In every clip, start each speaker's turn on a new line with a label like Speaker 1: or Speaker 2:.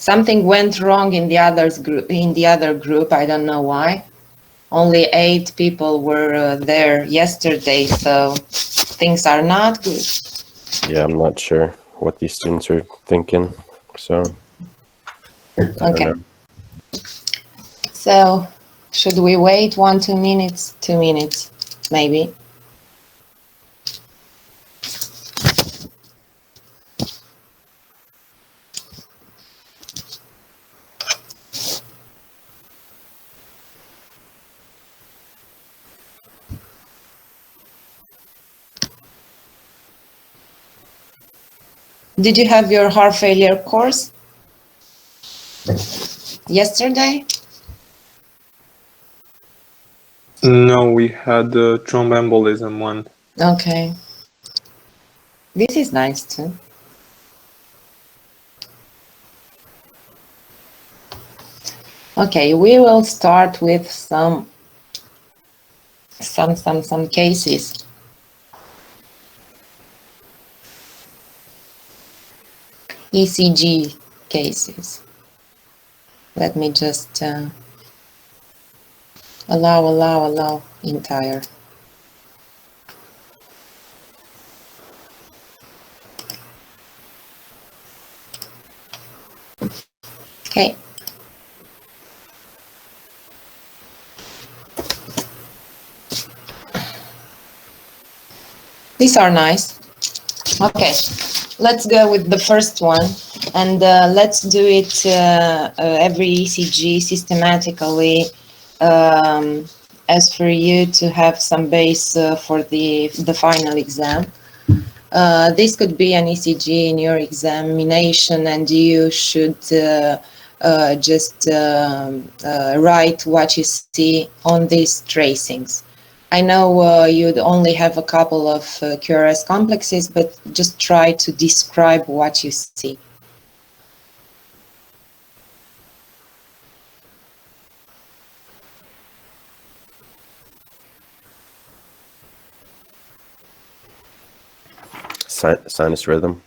Speaker 1: Something went wrong in the other group. I don't know why. Only 8 people were there yesterday, so things are not good.
Speaker 2: Yeah, I'm not sure what these students are thinking. So,
Speaker 1: okay. So, should we wait 1-2 minutes? 2 minutes, maybe. Did you have your heart failure course yesterday?
Speaker 3: No, we had the thromboembolism one.
Speaker 1: Okay. This is nice too. Okay, we will start with some cases. ECG cases. Let me just allow entire. Okay. These are nice. Okay, let's go with the first one, and let's do it every ECG systematically, as for you to have some base for the final exam. This could be an ECG in your examination, and you should just write what you see on these tracings. I know you'd only have a couple of QRS complexes, but just try to describe what you see.
Speaker 2: Sinus rhythm.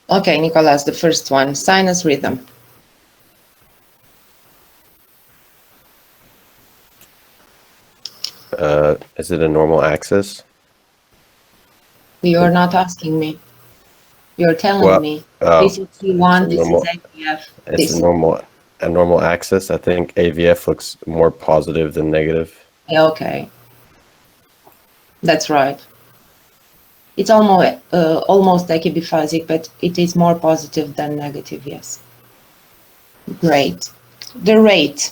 Speaker 1: Okay, Nicolas, the first one, sinus rhythm.
Speaker 2: Is it a normal axis?
Speaker 1: You're not asking me. You're telling me. This is C1, this is AVF.
Speaker 2: It's a normal axis. I think AVF looks more positive than negative.
Speaker 1: Okay. That's right. It's almost like a biphasic, but it is more positive than negative, yes. Great. The rate.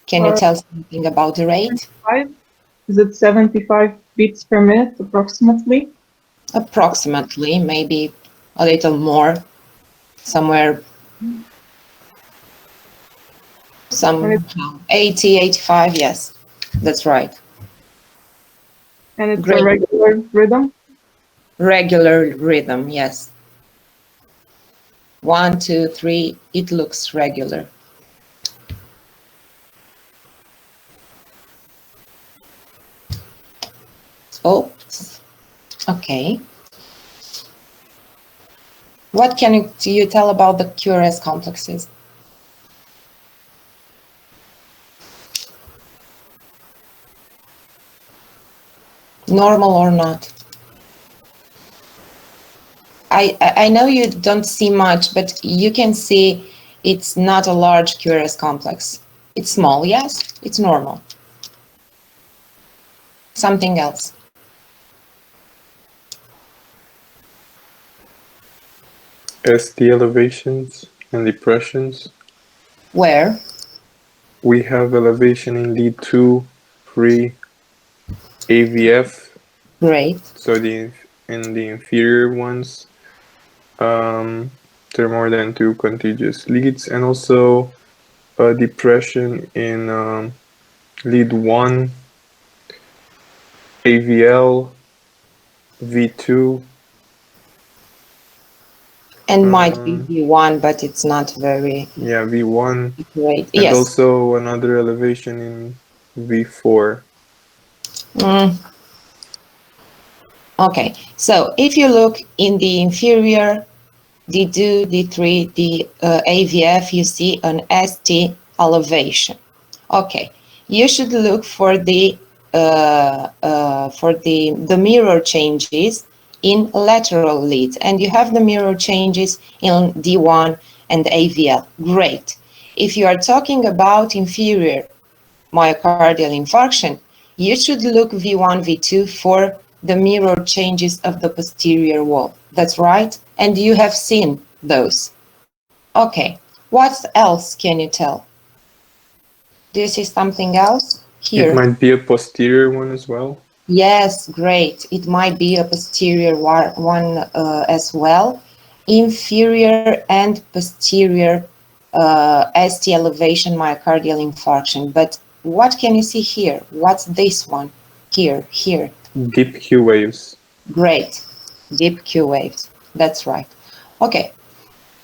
Speaker 1: Can you tell something about the rate?
Speaker 4: Is it 75 beats per minute, approximately?
Speaker 1: Approximately, maybe a little more, somewhere, somehow, 80, 85, yes, that's right.
Speaker 4: And it's a regular rhythm?
Speaker 1: Regular rhythm, yes. 1, 2, 3, it looks regular. Oops. Okay. What can you tell about the QRS complexes? Normal or not? I know you don't see much, but you can see it's not a large QRS complex. It's small, yes, it's normal. Something else.
Speaker 3: ST elevations and depressions.
Speaker 1: Where?
Speaker 3: We have elevation in lead 2, 3, AVF.
Speaker 1: Great.
Speaker 3: So in the inferior ones, there are more than 2 contiguous leads, and also depression in lead 1, AVL, V2.
Speaker 1: And might be V1, but it's not very...
Speaker 3: Yeah, V1.
Speaker 1: Great.
Speaker 3: And
Speaker 1: yes.
Speaker 3: also another elevation in V4.
Speaker 1: Okay, so if you look in the inferior D2, D3, the AVF, you see an ST elevation. Okay, you should look for the mirror changes in lateral leads, and you have the mirror changes in D1 and AVL. Great. If you are talking about inferior myocardial infarction, you should look V1, V2 for the mirror changes of the posterior wall. That's right, and you have seen those. Okay, what else can you tell? Do you see something else here?
Speaker 3: It might be a posterior one as well.
Speaker 1: Yes, great. It might be a posterior one as well. Inferior and posterior ST elevation myocardial infarction. But what can you see here? What's this one? Here.
Speaker 3: Deep Q waves.
Speaker 1: Great. Deep Q waves. That's right. Okay.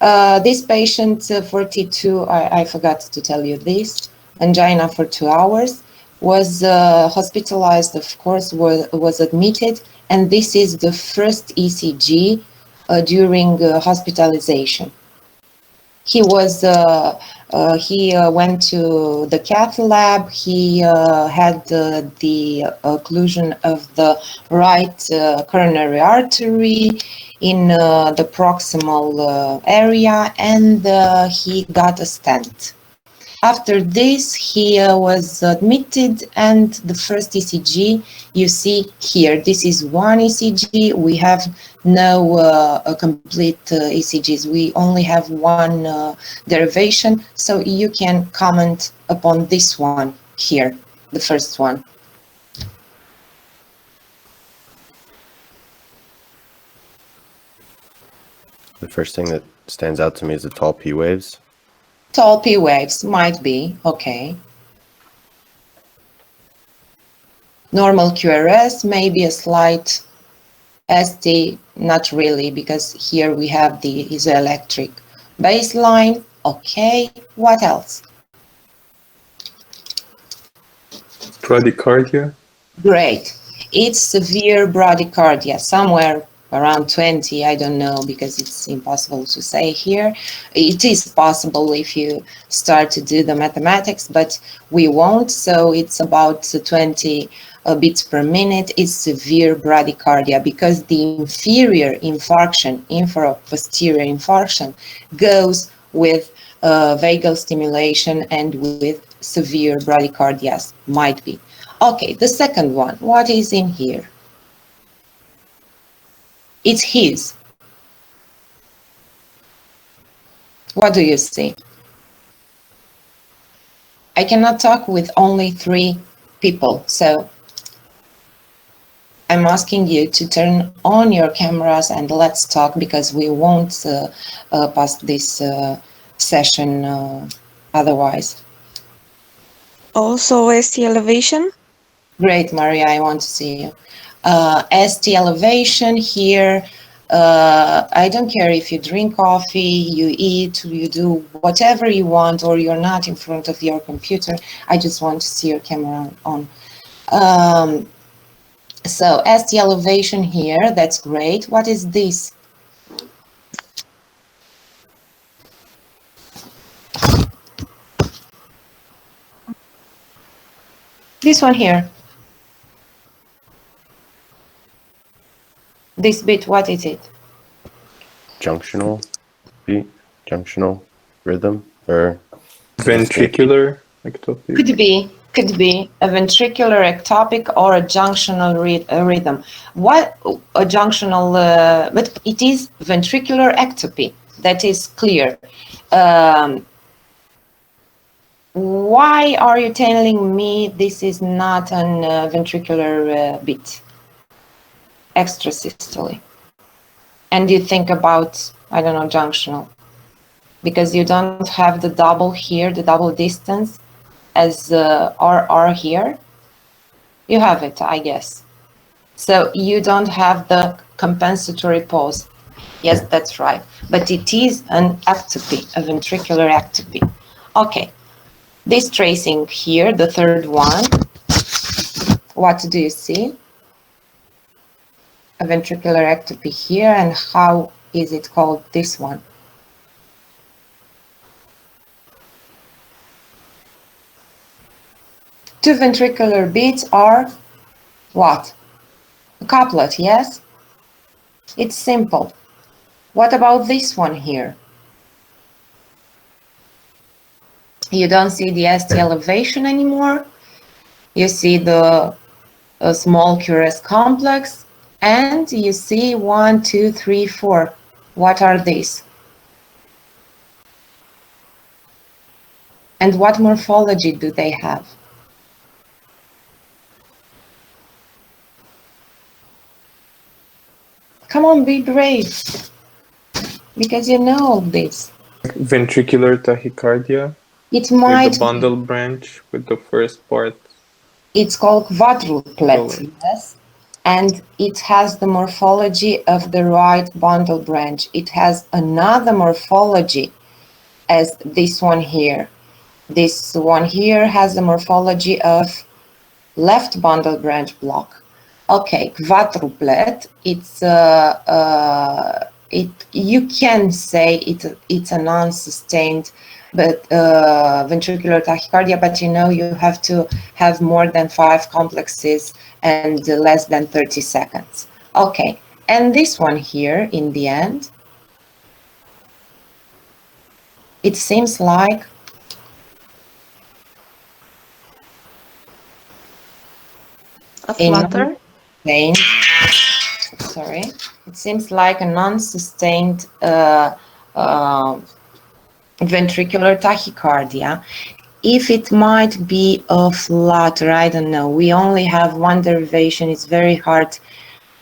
Speaker 1: This patient, 42, I forgot to tell you this, angina for 2 hours, was hospitalized, of course, was admitted, and this is the first ECG during occupation. He was he went to the cath lab. He had the occlusion of the right coronary artery in the proximal area, and he got a stent. After this, he was admitted, and the first ECG you see here. This is one ECG. We have no complete ECGs. We only have one derivation, so you can comment upon this one here, the first one.
Speaker 2: The first thing that stands out to me is the tall P waves.
Speaker 1: Tall P waves might be, okay. Normal QRS, maybe a slight ST, not really, because here we have the isoelectric baseline. Okay, what else?
Speaker 3: Bradycardia.
Speaker 1: Great. It's severe bradycardia, somewhere around 20, I don't know, because it's impossible to say here. It is possible if you start to do the mathematics, but we won't, so it's about 20 beats per minute. It's severe bradycardia because the inferior infarction, infraposterior infarction, goes with vagal stimulation and with severe bradycardia, might be. Okay, the second one, what is in here? It's his. What do you see? I cannot talk with only 3 people, so I'm asking you to turn on your cameras and let's talk, because we won't pass this session otherwise.
Speaker 5: Also ST elevation?
Speaker 1: Great, Maria, I want to see you. ST elevation here. I don't care if you drink coffee, you eat, you do whatever you want, or you're not in front of your computer. I just want to see your camera on. So ST elevation here, that's great. What is this? This one here. This bit, what is it?
Speaker 2: Junctional beat, junctional rhythm, or
Speaker 3: Ventricular ectopic.
Speaker 1: Could be a ventricular ectopic or a junctional rhythm. What a junctional, but it is ventricular ectopy. That is clear. Why are you telling me this is not an ventricular beat? Extrasystole, and you think about, I don't know, junctional, because you don't have the double here, the double distance as RR here. You have it, I guess. So you don't have the compensatory pause. Yes, that's right. But it is an ectopy, a ventricular ectopy. Okay, this tracing here, the third one, what do you see? A ventricular ectopy here, and how is it called this one? Two ventricular beats are what? A couplet, yes? It's simple. What about this one here? You don't see the ST elevation anymore. You see the small QRS complex, and you see 1, 2, 3, 4. What are these? And what morphology do they have? Come on, be brave, because you know all this.
Speaker 3: Ventricular tachycardia
Speaker 1: It
Speaker 3: with
Speaker 1: might
Speaker 3: the bundle branch with the first part.
Speaker 1: It's called quadruplet,
Speaker 3: Quadruplet.
Speaker 1: yes, and it has the morphology of the right bundle branch. It has another morphology as this one here. This one here has the morphology of left bundle branch block. Okay, quadruplet. You can say it's a non-sustained, but ventricular tachycardia. But you know you have to have more than 5 complexes and less than 30 seconds. Okay, and this one here in the end, it seems like
Speaker 5: A flutter?
Speaker 1: Sorry, it seems like a non-sustained ventricular tachycardia. If it might be a flutter, I don't know. We only have one derivation. It's very hard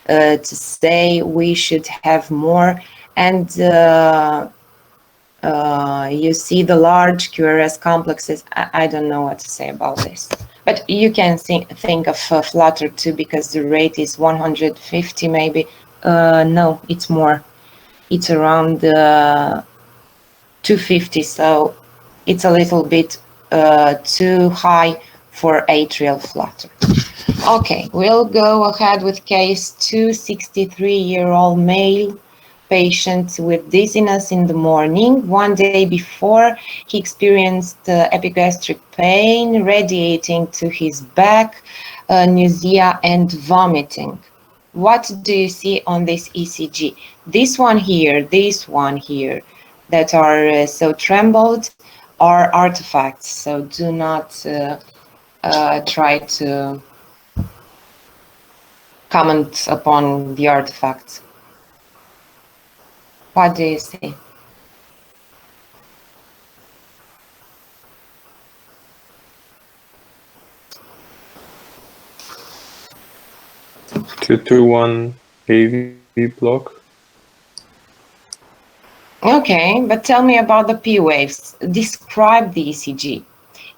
Speaker 1: to say. We should have more. And you see the large QRS complexes. I don't know what to say about this. But you can think of flutter too, because the rate is 150 maybe. No, it's more. It's around 250, so it's a little bit too high for atrial flutter. Okay, we'll go ahead with case 263-year-old male patient with dizziness in the morning. One day before, he experienced epigastric pain radiating to his back, nausea and vomiting. What do you see on this ECG? This one here, that are so trembled are artifacts, so do not try to comment upon the artifacts. What do you see?
Speaker 3: Two to one AV block.
Speaker 1: Okay, but tell me about the P waves. Describe the ECG.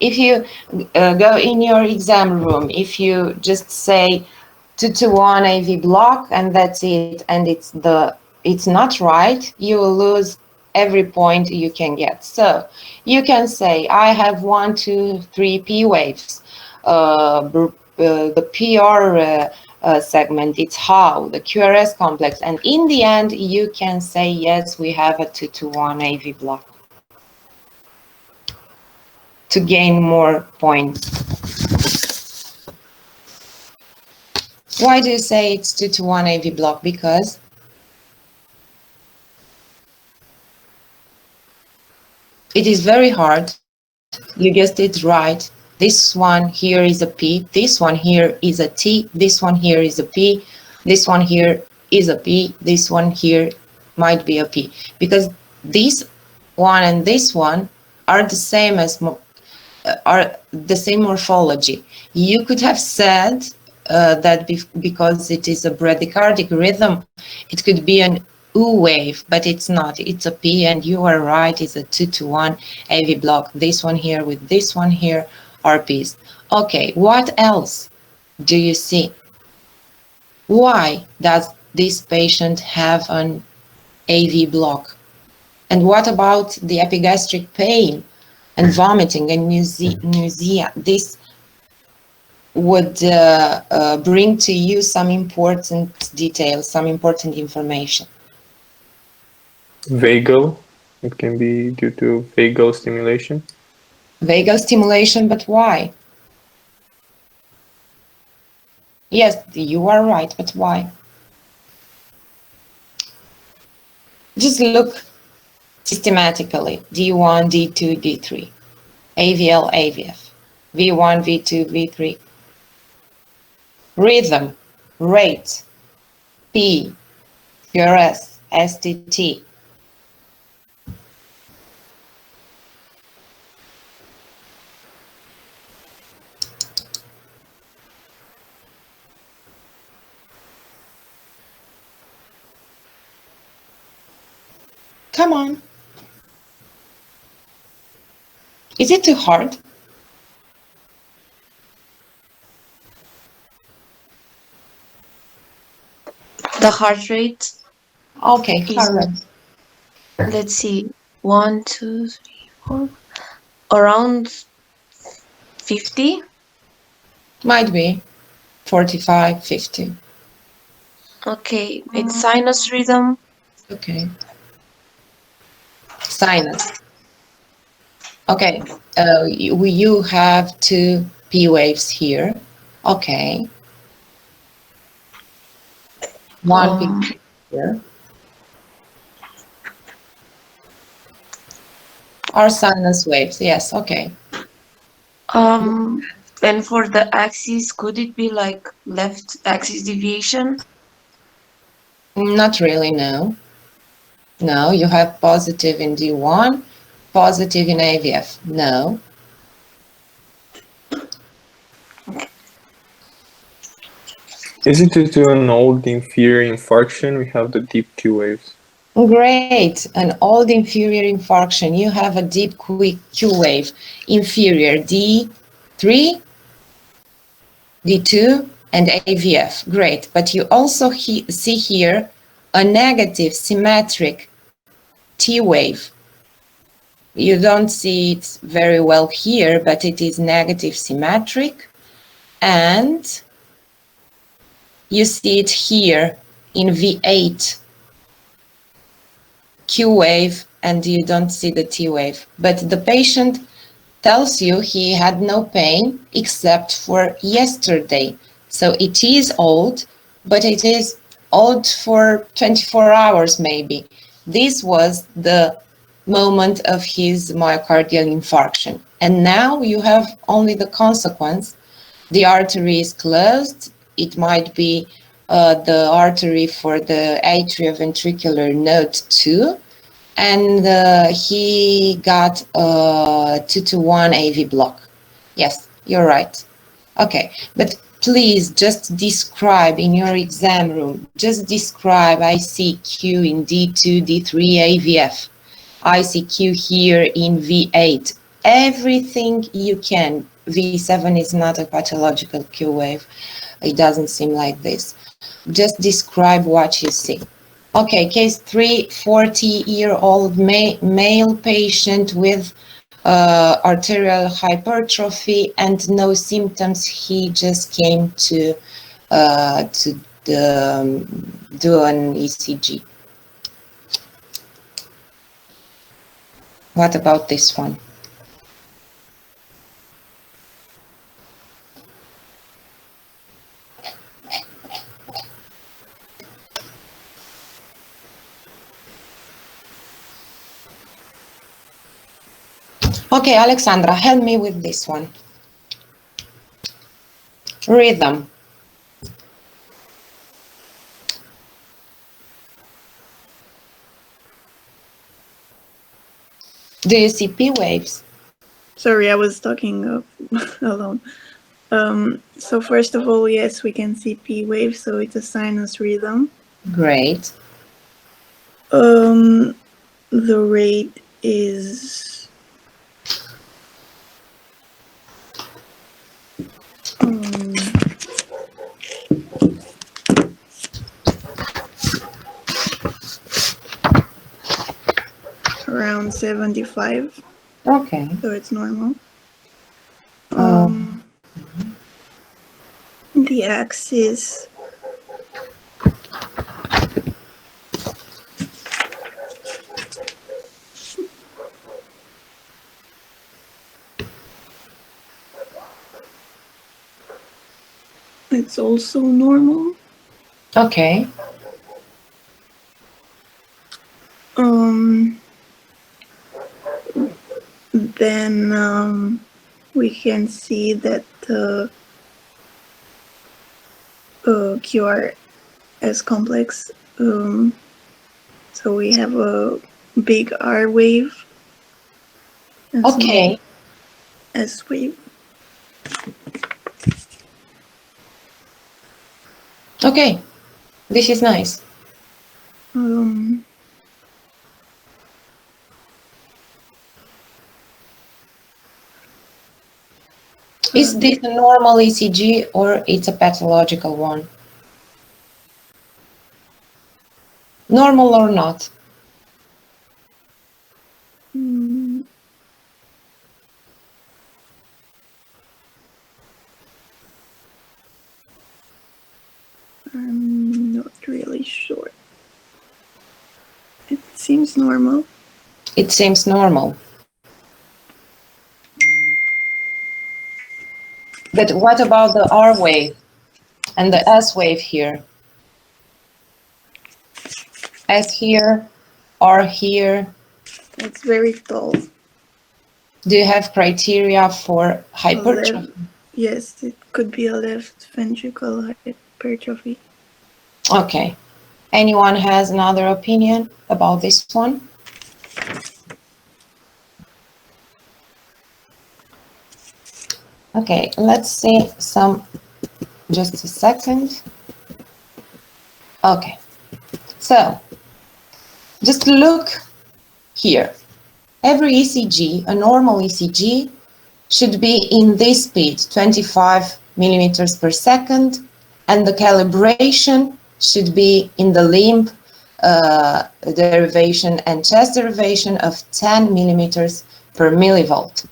Speaker 1: If you go in your exam room, if you just say 2 to 1 AV block and that's it, and it's not right, you will lose every point you can get. So you can say I have 1, 2, 3 P waves. The PR segment, it's how the QRS complex, and in the end you can say yes, we have a 2 to 1 AV block to gain more points. Why do you say it's 2 to 1 AV block? Because it is very hard. You guessed it right. This one here is a P, this one here is a T, this one here is a P, this one here is a P, this one here might be a P. Because this one and this one are the same as morphology. You could have said that because it is a bradycardic rhythm, it could be an U wave, but it's not. It's a P, and you are right. It's a 2 to 1 AV block. This one here with this one here are Ps. Okay, what else do you see? Why does this patient have an AV block? And what about the epigastric pain and vomiting and nausea? This would bring to you some important details, some important information.
Speaker 3: Vagal. It can be due to vagal stimulation.
Speaker 1: Vagal stimulation, but why? Yes, you are right, but why? Just look systematically. D1, D2, D3. AVL, AVF. V1, V2, V3. Rhythm, rate, P, QRS, STT. Come on. Is it too hard?
Speaker 5: The heart rate
Speaker 1: Okay,
Speaker 5: is,
Speaker 1: heart rate.
Speaker 5: let's see, 1, 2, 3, 4, around 50.
Speaker 1: Might be 45, 50.
Speaker 5: Okay, it's sinus rhythm.
Speaker 1: Okay. Sinus. Okay, you have two P waves here. Okay. One P
Speaker 5: Um,
Speaker 1: here. Or sinus waves, yes, okay.
Speaker 5: and for the axis, could it be like left axis deviation?
Speaker 1: Not really, no. No, you have positive in D1, positive in AVF. No.
Speaker 3: Is it due to an old inferior infarction? We have the deep Q waves.
Speaker 1: Great, an old inferior infarction. You have a deep quick Q wave, inferior D3, D2, and AVF. Great, but you also see here a negative symmetric T wave. You don't see it very well here, but it is negative symmetric. And you see it here in V8 Q wave, and you don't see the T wave. But the patient tells you he had no pain except for yesterday. So it is old, but it is old for 24 hours maybe. This was the moment of his myocardial infarction. And now you have only the consequence. The artery is closed. It might be the artery for the atrioventricular node 2, and he got a 2-to-1 AV block. Yes, you're right. Okay, but please just describe in your exam room, just describe ICQ in D2, D3, AVF, ICQ here in V8, everything you can. V7 is not a pathological Q wave. It doesn't seem like this. Just describe what you see. Okay, case 3, 40-year-old male patient with arterial hypertrophy and no symptoms. He just came to do an ECG. What about this one? Okay, Alexandra, help me with this one. Rhythm. Do you see P waves?
Speaker 6: Sorry, I was talking alone. So first of all, yes, we can see P wave, so it's a sinus rhythm.
Speaker 1: Great.
Speaker 6: The rate is around 75.
Speaker 1: Okay.
Speaker 6: So it's normal. The axis It's also normal.
Speaker 1: Okay.
Speaker 6: Then we can see that the QRS complex. So we have a big R wave. And
Speaker 1: Okay.
Speaker 6: S wave.
Speaker 1: Okay. This is nice. Is this a normal ECG or it's a pathological one? Normal or not?
Speaker 6: I'm not really sure. It seems normal.
Speaker 1: It seems normal. But what about the R wave and the S wave here? S here, R here.
Speaker 6: It's very tall.
Speaker 1: Do you have criteria for hypertrophy?
Speaker 6: Yes, it could be a left ventricle hypertrophy.
Speaker 1: Okay. Anyone has another opinion about this one? Okay, let's see some, just a second. Okay, so just look here. Every ECG, a normal ECG, should be in this speed, 25 millimeters per second, and the calibration should be in the limb derivation and chest derivation of 10 millimeters per millivolt.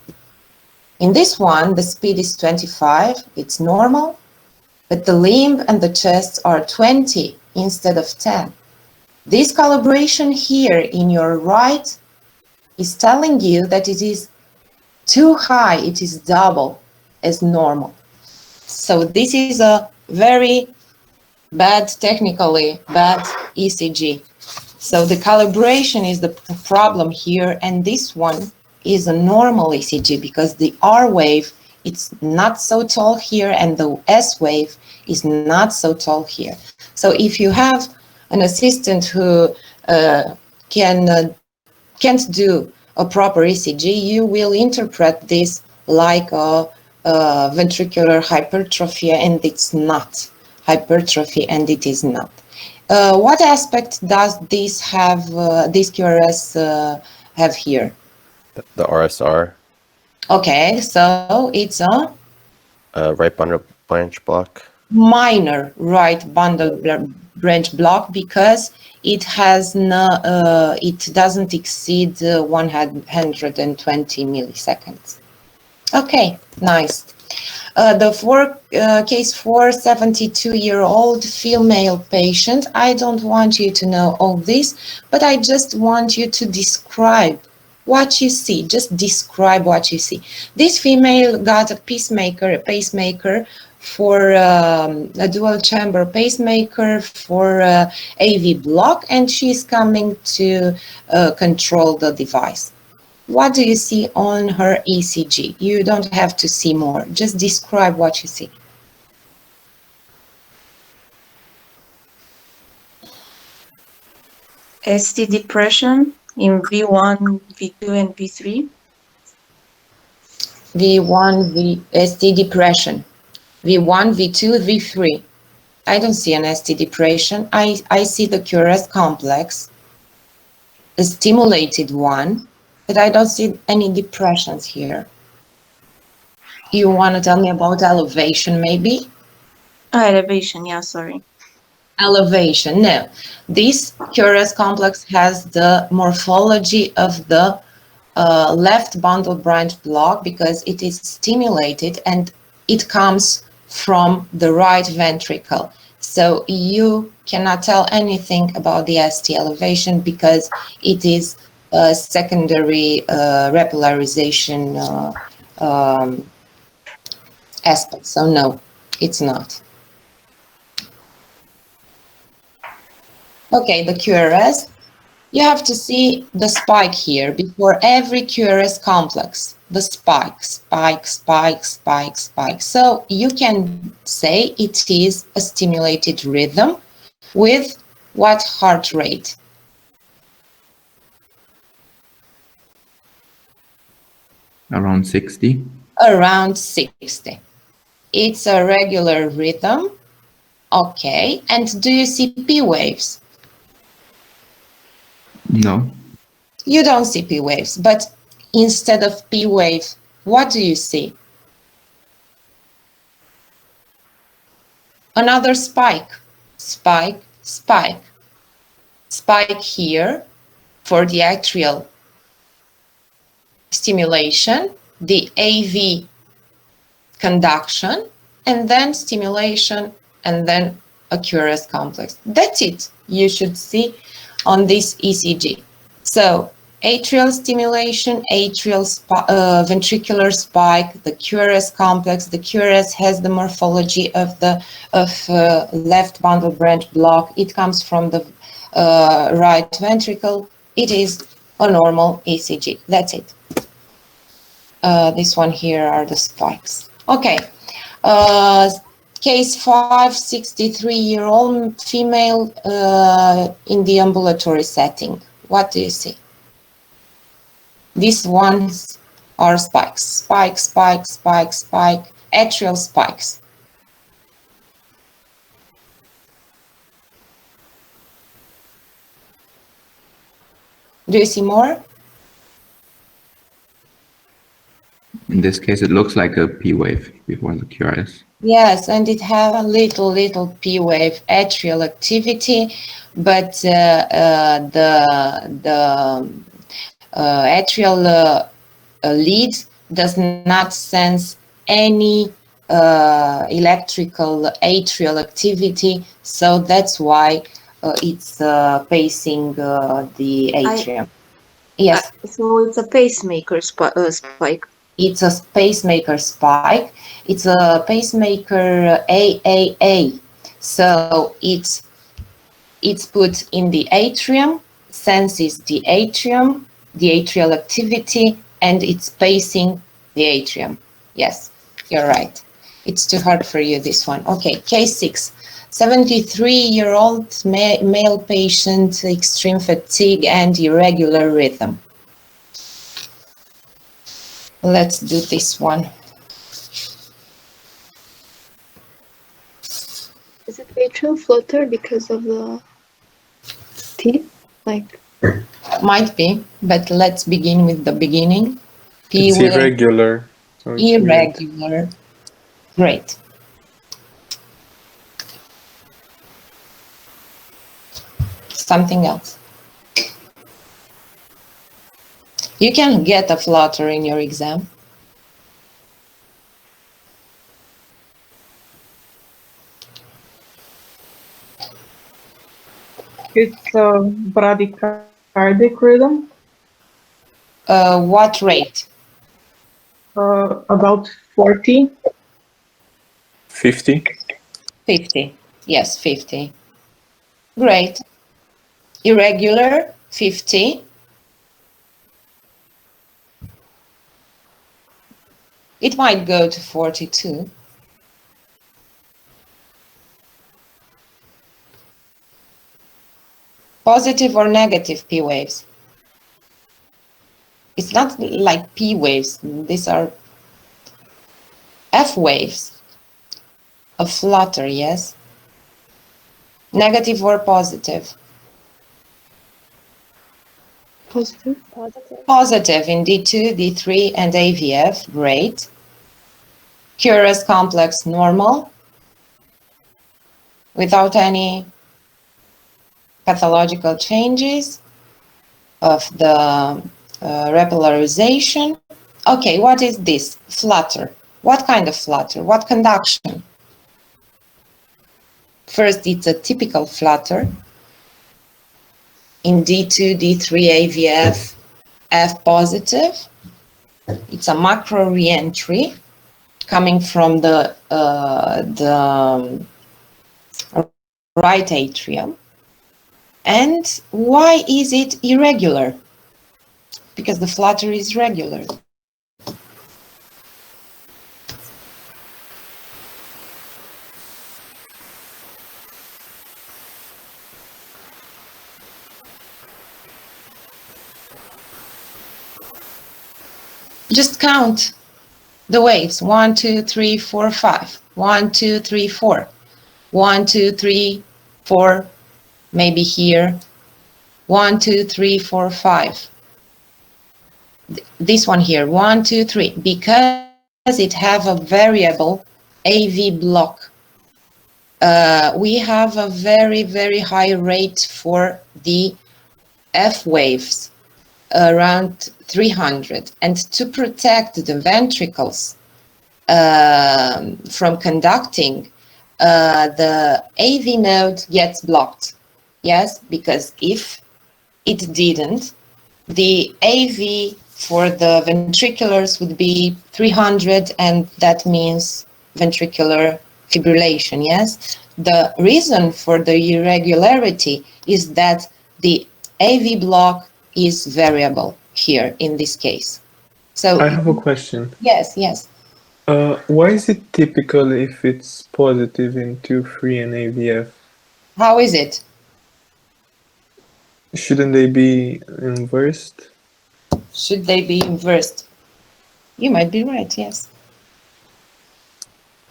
Speaker 1: In this one, the speed is 25, it's normal, but the limb and the chest are 20 instead of 10. This calibration here in your right is telling you that it is too high, it is double as normal. So this is a very bad, technically bad ECG. So the calibration is the problem here, and this one is a normal ECG because the R wave, it's not so tall here, and the S wave is not so tall here. So if you have an assistant who can't do a proper ECG, you will interpret this like a ventricular hypertrophy, and it's not hypertrophy, and it is not. What aspect does this have, this QRS have here?
Speaker 2: The RSR.
Speaker 1: Okay, so it's a
Speaker 2: Right bundle branch block.
Speaker 1: minor right bundle branch block because it has no, it doesn't exceed 120 milliseconds. Okay, nice. Case 4, 72-year-old female patient. I don't want you to know all this, but I just want you to describe what you see. Just describe what you see. This female got a pacemaker for a dual chamber pacemaker for AV block, and she's coming to control the device. What do you see on her ECG? You don't have to see more. Just describe what you see.
Speaker 5: ST depression in V1, V2, and V3.
Speaker 1: V1, ST depression. V1, V2, V3. I don't see an ST depression. I see the QRS complex, a stimulated one, but I don't see any depressions here. You want to tell me about elevation, maybe?
Speaker 5: Elevation, yeah, sorry.
Speaker 1: Elevation, no. This QRS complex has the morphology of the left bundle branch block because it is stimulated and it comes from the right ventricle. So you cannot tell anything about the ST elevation because it is a secondary repolarization aspect. So no, it's not. Okay, the QRS. You have to see the spike here before every QRS complex. The spike, spike, spike, spike, spike. So you can say it is a stimulated rhythm with what heart rate?
Speaker 7: Around 60.
Speaker 1: Around 60. It's a regular rhythm. Okay. And do you see P waves?
Speaker 7: No.
Speaker 1: You don't see P waves, but instead of P wave, what do you see? Another spike, spike, spike. Spike here for the atrial stimulation, the AV conduction, and then stimulation, and then a QRS complex. That's it. You should see on this ECG. So atrial stimulation, ventricular spike, the QRS complex. The QRS has the morphology of the left bundle branch block. It comes from the right ventricle. It is a normal ECG. That's it. This one here are the spikes. Okay. Case 5, 63-year-old female in the ambulatory setting. What do you see? These ones are spikes. Spike, spike, spike, spike, atrial spikes. Do you see more?
Speaker 7: In this case, it looks like a P wave before the QRS.
Speaker 1: Yes, and it have a little P wave atrial activity, but the atrial lead does not sense any electrical atrial activity, so that's why it's pacing the atrium. Yes.
Speaker 5: So it's a pacemaker spike.
Speaker 1: It's a pacemaker spike. It's a pacemaker AAA. So it's put in the atrium, senses the atrium, the atrial activity, and it's pacing the atrium. Yes, you're right. It's too hard for you, this one. Okay, case 6. 73-year-old male patient, extreme fatigue and irregular rhythm. Let's do this one.
Speaker 8: Is it atrial flutter because of the teeth? Like,
Speaker 1: Might be, but let's begin with the beginning.
Speaker 3: It's irregular. So it's
Speaker 1: irregular. Great. Something else. You can get a flutter in your exam.
Speaker 4: It's a bradycardic rhythm.
Speaker 1: What rate?
Speaker 4: About 40.
Speaker 3: 50.
Speaker 1: 50. Yes, 50. Great. Irregular, 50. It might go to 42. Positive or negative P waves? It's not like P waves. These are F waves. A flutter, yes. Negative or positive?
Speaker 8: positive.
Speaker 1: Positive in D2, D3, and AVF. Great. QRS complex normal without any pathological changes of the repolarization. Okay, what is this? Flutter. What kind of flutter? What conduction? First, it's a typical flutter. In D2, D3, AVF, F positive. It's a macro reentry coming from the right atrium. And why is it irregular? Because the flutter is regular. Just count the waves. 1, 2, 3, 4, 5. 1, 2, 3, 4. 1, 2, 3, 4. Maybe here. 1, 2, 3, 4, 5. This one here. 1, 2, 3. Because it have a variable AV block. We have a very, very high rate for the F waves, around 300. And to protect the ventricles from conducting, the AV node gets blocked. Yes, because if it didn't, the AV for the ventriculars would be 300, and that means ventricular fibrillation, yes? The reason for the irregularity is that the AV block is variable here in this case. So
Speaker 3: I have a question.
Speaker 1: yes, yes.
Speaker 3: Why is it typical if it's positive in 2-3 and AVF?
Speaker 1: How is it?
Speaker 3: Shouldn't they be inversed?
Speaker 1: Should they be inversed? You might be right, yes.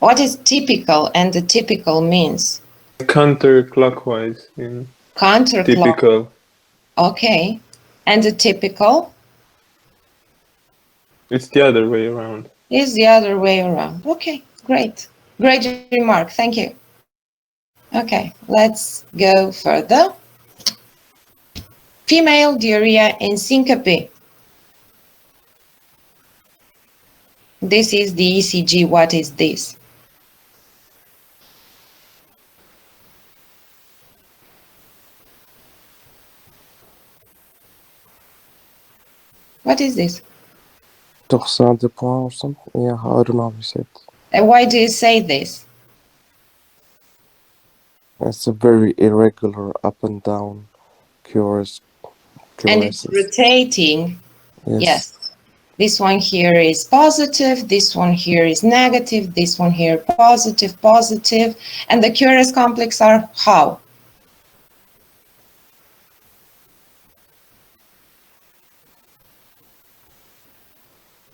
Speaker 1: What is typical and atypical means?
Speaker 3: Counterclockwise in
Speaker 1: Counterclock.
Speaker 3: typical.
Speaker 1: Okay. And atypical
Speaker 3: It's the other way around.
Speaker 1: is the other way around. Okay, great. Great remark. Thank you. Okay, let's go further. Female diarrhea in syncope. This is the ECG. What is this? What is this?
Speaker 9: Torsion de point or something. Yeah, I don't know how you say it.
Speaker 1: And why do you say this?
Speaker 9: It's a very irregular up and down curious.
Speaker 1: And it's rotating. Yes. This one here is positive, this one here is negative, this one here positive, positive. And the curious complex are how?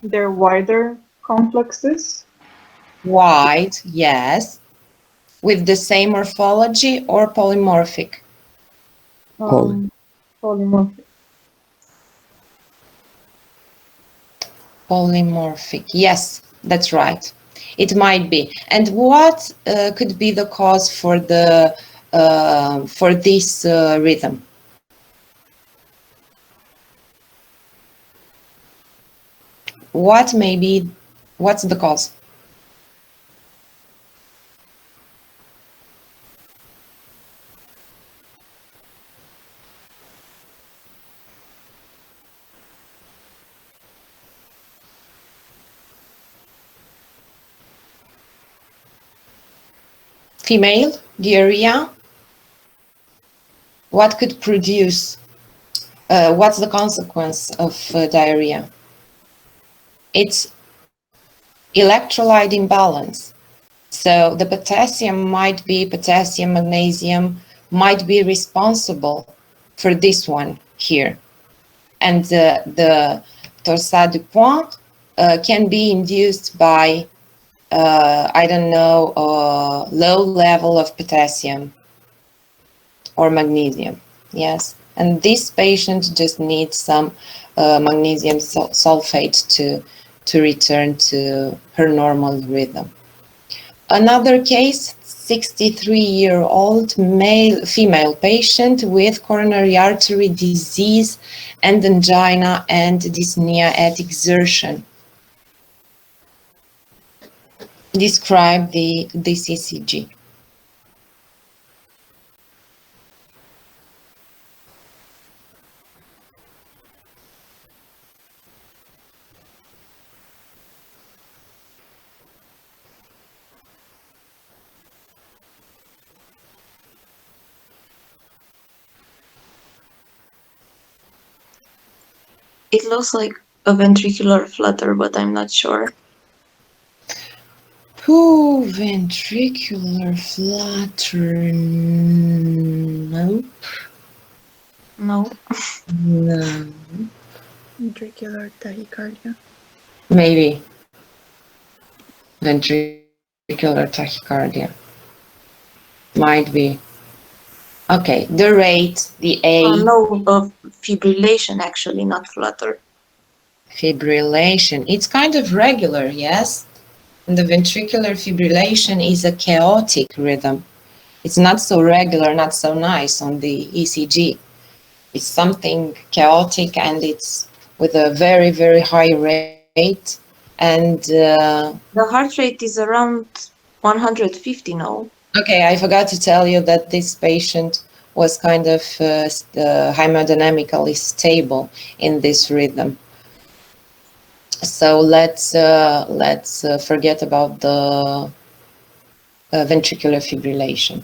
Speaker 4: They're wider complexes.
Speaker 1: Wide, yes. With the same morphology or polymorphic?
Speaker 4: Polymorphic.
Speaker 1: Polymorphic, yes, that's right. It might be. And what could be the cause for the for this rhythm? What may be? What's the cause? Female diarrhea. What could produce? What's the consequence of diarrhea? It's electrolyte imbalance. So the potassium, magnesium might be responsible for this one here. And the torsade du point can be induced by, I don't know, low level of potassium or magnesium, yes. And this patient just needs some magnesium sulfate to return to her normal rhythm. Another case, 63-year-old female patient with coronary artery disease and angina and dyspnea at exertion. Describe this ECG.
Speaker 5: It looks like a ventricular flutter, but I'm not sure.
Speaker 1: Ooh, ventricular flutter. No.
Speaker 5: No.
Speaker 1: No.
Speaker 6: Ventricular tachycardia.
Speaker 1: Maybe. Ventricular tachycardia. Might be. Okay, the rate, the A,
Speaker 5: No, of fibrillation actually, not flutter.
Speaker 1: fibrillation. It's kind of regular, yes? And the ventricular fibrillation is a chaotic rhythm. It's not so regular, not so nice on the ECG. It's something chaotic and it's with a very, very high rate. And
Speaker 5: The heart rate is around 150 now.
Speaker 1: okay, I forgot to tell you that this patient was kind of hemodynamically stable in this rhythm. So let's forget about the ventricular fibrillation.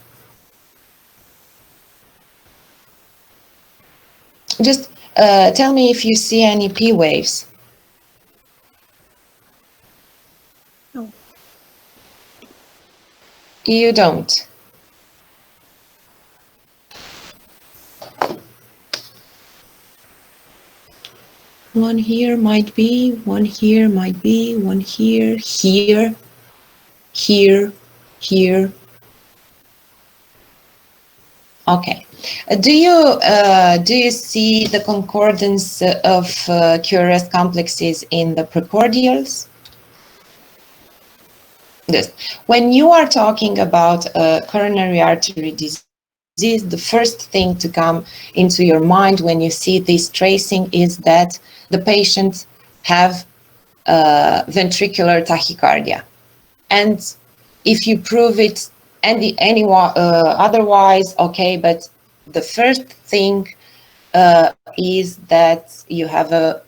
Speaker 1: Just tell me if you see any P waves.
Speaker 6: No.
Speaker 1: You don't. One here might be, one here might be, one here, here, here, here. Okay. Do you see the concordance of QRS complexes in the precordials? Yes. When you are talking about coronary artery disease, the first thing to come into your mind when you see this tracing is that the patients have ventricular tachycardia. And if you prove it otherwise, okay, but the first thing is that you have a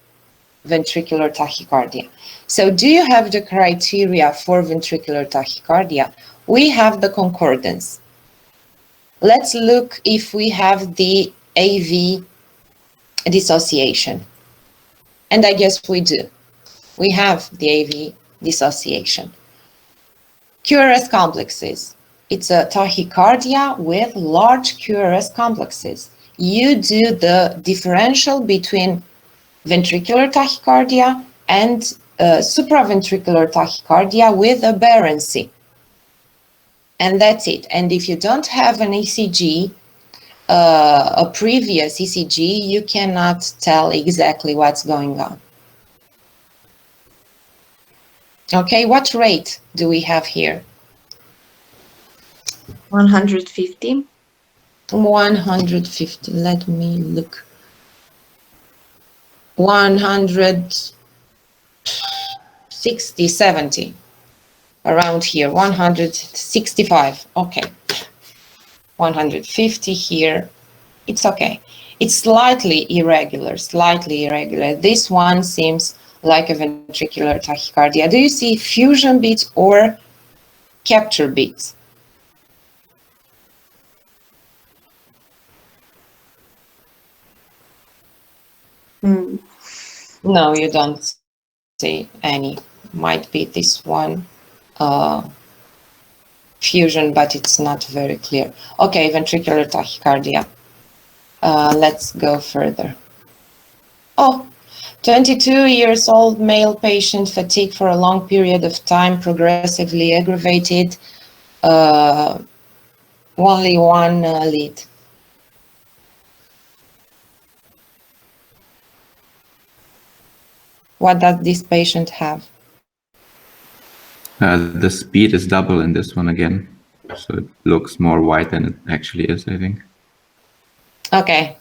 Speaker 1: ventricular tachycardia. So do you have the criteria for ventricular tachycardia? We have the concordance. Let's look if we have the AV dissociation. And I guess we do. We have the AV dissociation. QRS complexes. It's a tachycardia with large QRS complexes. You do the differential between ventricular tachycardia and supraventricular tachycardia with aberrancy. And that's it. And if you don't have an ECG, a previous ECG, you cannot tell exactly what's going on. Okay, what rate do we have here?
Speaker 5: 150.
Speaker 1: 150, let me look. 160, 70, around here, 165, okay. 150 here, it's okay. It's slightly irregular, slightly irregular. This one seems like a ventricular tachycardia. Do you see fusion beats or capture beats? No, you don't see any. Might be this one fusion, but it's not very clear. Okay, ventricular tachycardia. Let's go further. Oh, 22 years old male patient, fatigue for a long period of time, progressively aggravated, only one lead. What does this patient have?
Speaker 7: The speed is double in this one again, so it looks more wide than it actually is, I think.
Speaker 1: Okay.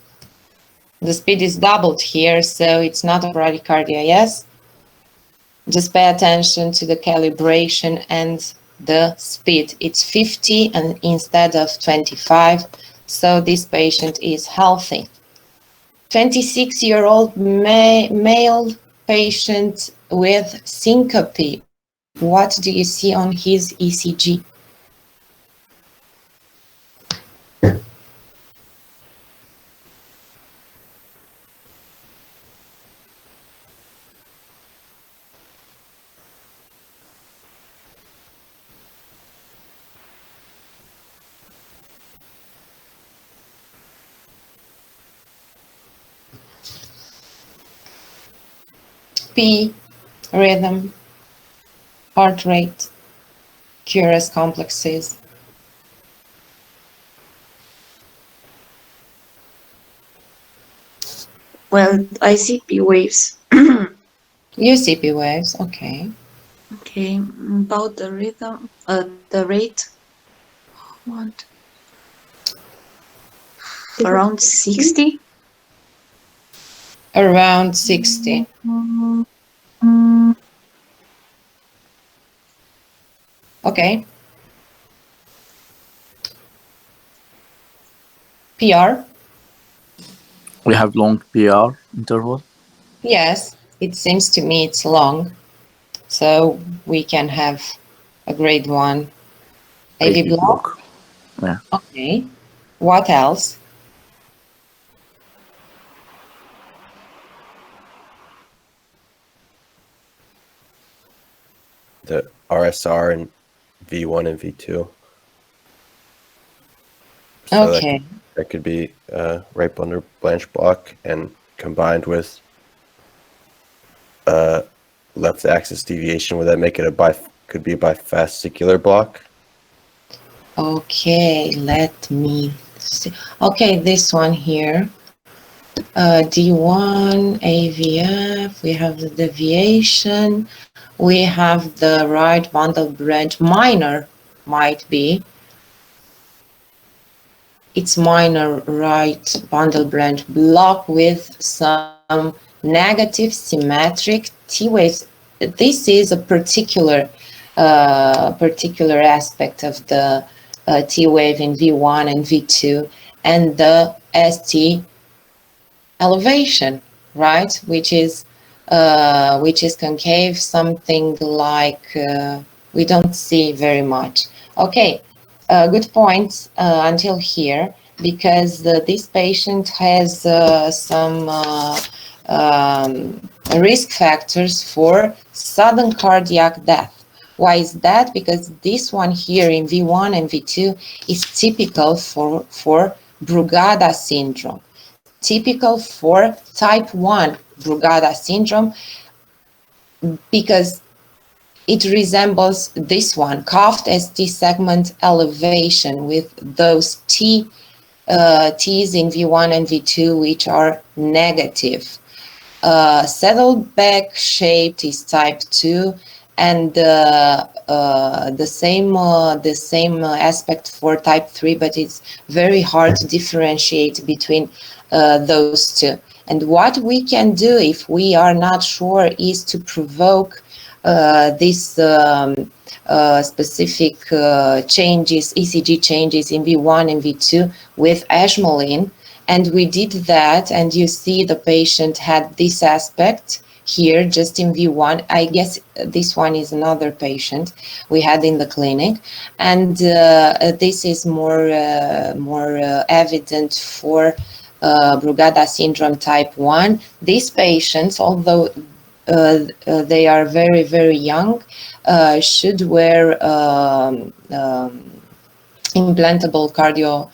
Speaker 1: The speed is doubled here, so it's not a bradycardia, yes? Just pay attention to the calibration and the speed. It's 50 and instead of 25, so this patient is healthy. 26-year-old male patient with syncope. What do you see on his ECG? P, rhythm, heart rate, QRS complexes.
Speaker 5: Well, I see P waves.
Speaker 1: You see P waves, okay.
Speaker 5: Okay, about the rhythm, the rate, what? Around 60?
Speaker 1: Around 60. Okay. PR?
Speaker 10: We have long PR interval.
Speaker 1: Yes, it seems to me it's long. So we can have a grade 1 AV block.
Speaker 10: Yeah.
Speaker 1: Okay. What else?
Speaker 2: The RSR and V1 and V2. So
Speaker 1: Okay.
Speaker 2: that could be right bundle branch block and combined with left axis deviation. Would that make it could be a bifascicular block?
Speaker 1: Okay, let me see. Okay, this one here. D1, AVF, we have the deviation, we have the right bundle branch minor, might be. It's minor right bundle branch block with some negative symmetric T waves. This is a particular aspect of the T wave in V1 and V2 and the ST elevation, right? Which is concave, something like we don't see very much. Okay, good point until here, because this patient has some risk factors for sudden cardiac death. Why is that? Because this one here in V1 and V2 is typical for Brugada syndrome, typical for type 1 Brugada syndrome, because it resembles this one, cuffed ST segment elevation with those T's in V1 and V2 which are negative. Saddleback shaped is type 2, and the same aspect for type 3, but it's very hard to differentiate between those two. And what we can do if we are not sure is to provoke these specific changes, ECG changes in V1 and V2 with ashmolein. And we did that, and you see the patient had this aspect here just in V1. I guess this one is another patient we had in the clinic, and this is more evident for Brugada syndrome type 1. These patients, although they are very, very young, should wear implantable cardio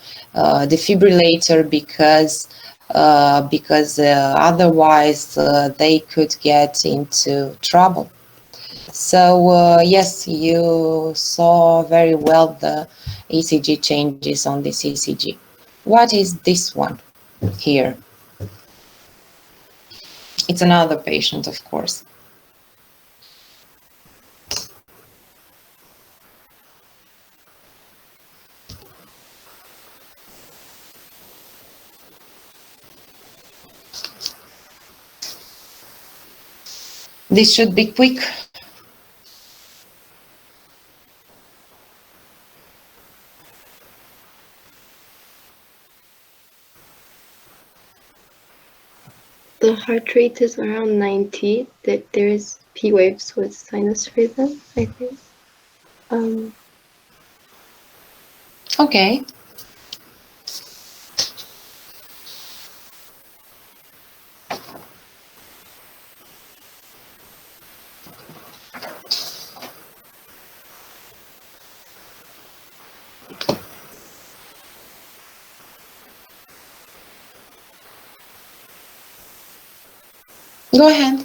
Speaker 1: defibrillator, because otherwise they could get into trouble. So yes, you saw very well the ECG changes on this ECG. What is this one here? It's another patient, of course. This should be quick.
Speaker 8: The heart rate is around 90. That there is P waves with sinus rhythm, I think.
Speaker 1: Okay. Go ahead.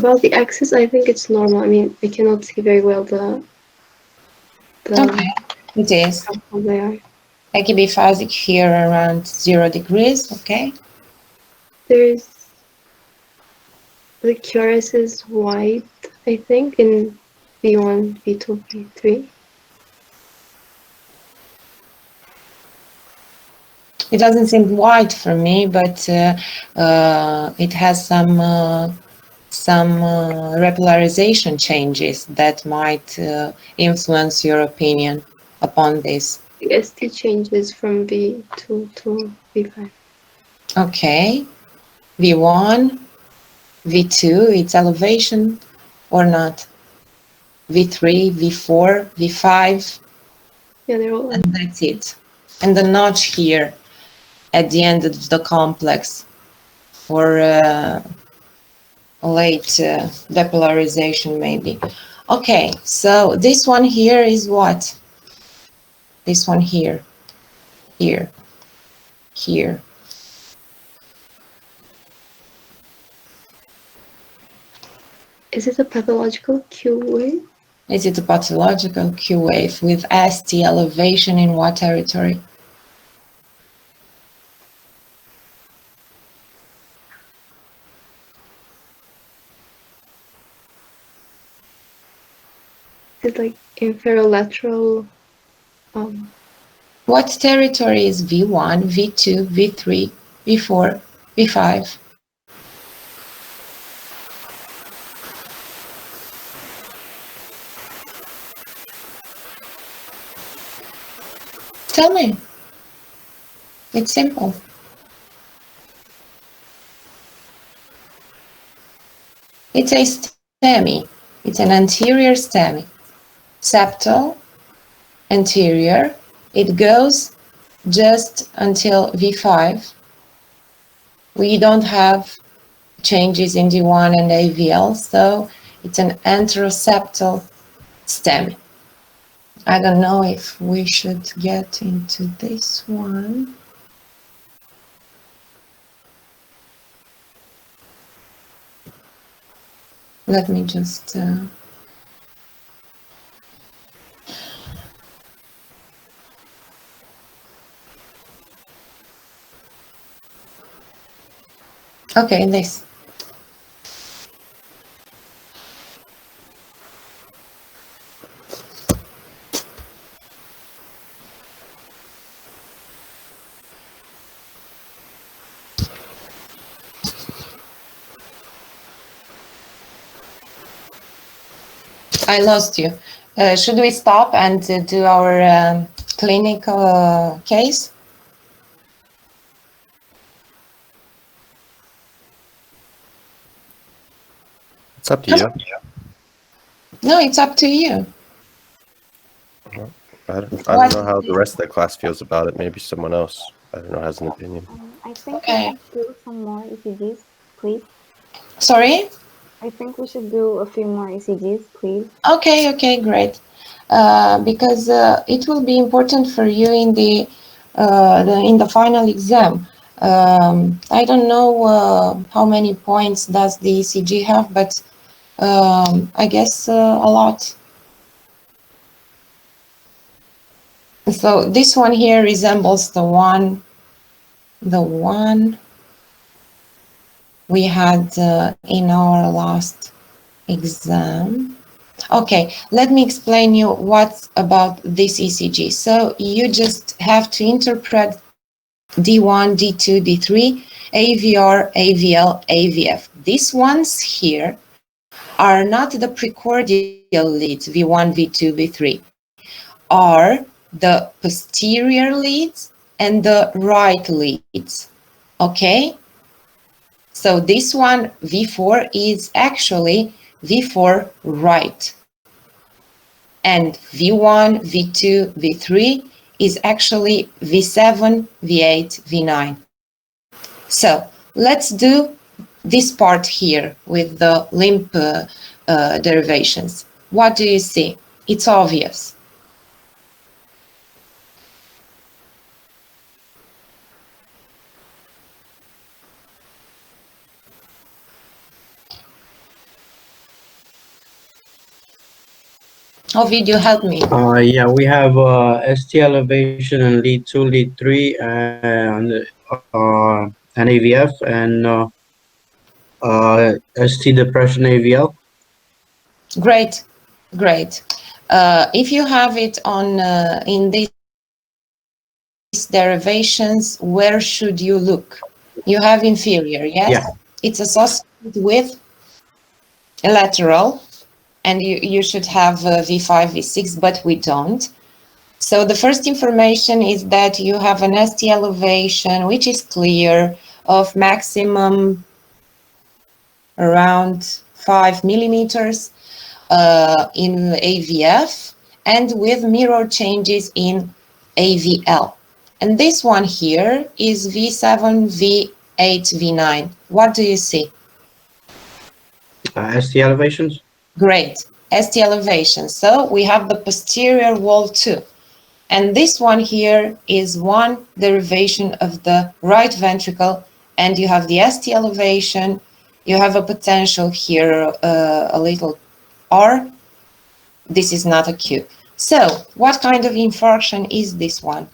Speaker 8: About the axis, I think it's normal. I mean, I cannot see very well the
Speaker 1: Okay, it is.
Speaker 8: how tall they are.
Speaker 1: AKB phasic here around 0 degrees, okay?
Speaker 8: There's the QRS is white, I think, in V1, V2, V3.
Speaker 1: It doesn't seem white for me, but it has some regularization changes that might influence your opinion upon this.
Speaker 8: The ST changes from V2 to V5.
Speaker 1: Okay, V1, V2, it's elevation or not? V3, V4, V5,
Speaker 8: Yeah, they're all
Speaker 1: and that's it. And the notch here at the end of the complex for late depolarization maybe. Okay, so this one here is what? This one here, here, here.
Speaker 8: Is it a pathological Q wave?
Speaker 1: Is it a pathological Q wave with ST elevation in what territory?
Speaker 8: Is it like inferolateral?
Speaker 1: What territory is V1, V2, V3, V4, V5? Tell me. It's simple. It's a STEMI. It's an anterior STEMI. Septal, anterior. It goes just until V5. We don't have changes in D1 and AVL, so it's an anteroseptal STEMI. I don't know if we should get into this one. Let me just okay, this. I lost you. Should we stop and do our clinical case?
Speaker 2: It's up to you.
Speaker 1: No, it's up to you.
Speaker 2: I don't know how the rest of the class feels about it. Maybe someone else, I don't know, has an opinion.
Speaker 11: I think
Speaker 1: Okay.
Speaker 11: we should do some more ECGs, please.
Speaker 1: Sorry?
Speaker 11: I think we should do a few more ECGs, please.
Speaker 1: Okay, okay, great. Because it will be important for you in the final exam. I don't know how many points does the ECG have, but I guess a lot. So this one here resembles the one we had in our last exam. Okay, let me explain you what's about this ECG. So you just have to interpret D1, D2, D3, AVR, AVL, AVF. These ones here are not the precordial leads, V1, V2, V3, are the posterior leads and the right leads, okay? So this one, V4, is actually V4 right. And V1, V2, V3 is actually V7, V8, V9. So let's do this part here with the limb derivations. What do you see? It's obvious. Ovidio, help me.
Speaker 12: Yeah, we have ST elevation in lead 2, lead 3, and an AVF, and ST depression AVL.
Speaker 1: Great, great. If you have it on in these derivations, where should you look? You have inferior, yes?
Speaker 12: Yeah.
Speaker 1: It's associated with lateral, and you should have V5, V6, but we don't. So the first information is that you have an ST elevation, which is clear, of maximum around 5 millimeters in AVF, and with mirror changes in AVL. And this one here is V7, V8, V9. What do you see?
Speaker 12: ST elevations.
Speaker 1: Great, ST elevation. So we have the posterior wall too. And this one here is one derivation of the right ventricle, and you have the ST elevation, you have a potential here, a little R. This is not a Q. So what kind of infarction is this one?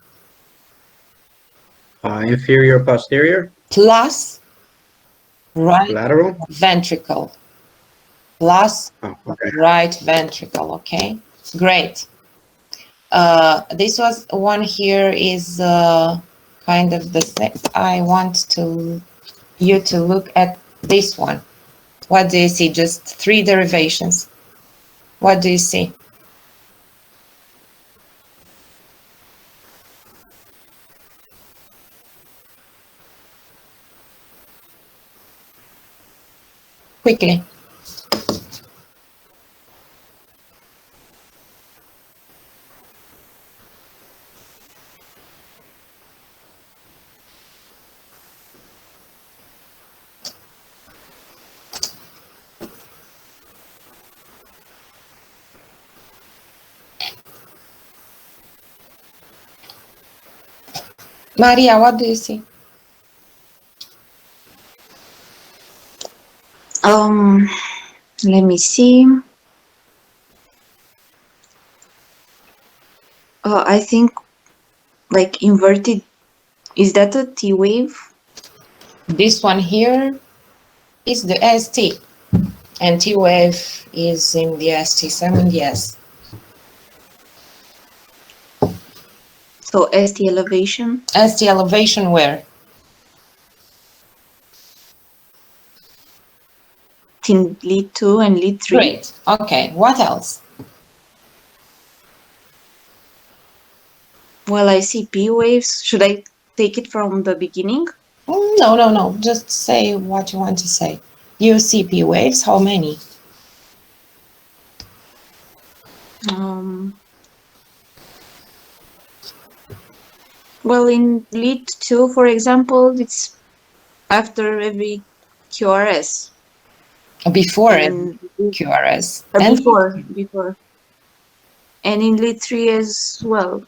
Speaker 12: Inferior posterior.
Speaker 1: Plus right
Speaker 12: Lateral.
Speaker 1: ventricle. Plus
Speaker 12: Okay.
Speaker 1: right ventricle, okay? Great. This was one here is kind of the same. I want you to look at this one. What do you see? Just 3 derivations. What do you see? Quickly. Maria, what do you see?
Speaker 5: Let me see. I think like inverted. Is that a T wave?
Speaker 1: This one here is the ST, and T wave is in the ST7, yes.
Speaker 5: So ST elevation.
Speaker 1: ST elevation where?
Speaker 5: In lead 2 and lead 3.
Speaker 1: Great. Okay, what else?
Speaker 5: Well, I see P waves. Should I take it from the beginning?
Speaker 1: No. Just say what you want to say. You see P waves, how many?
Speaker 5: Well, in lead 2, for example, it's after every QRS.
Speaker 1: Before every QRS.
Speaker 5: Before. And in lead 3 as well.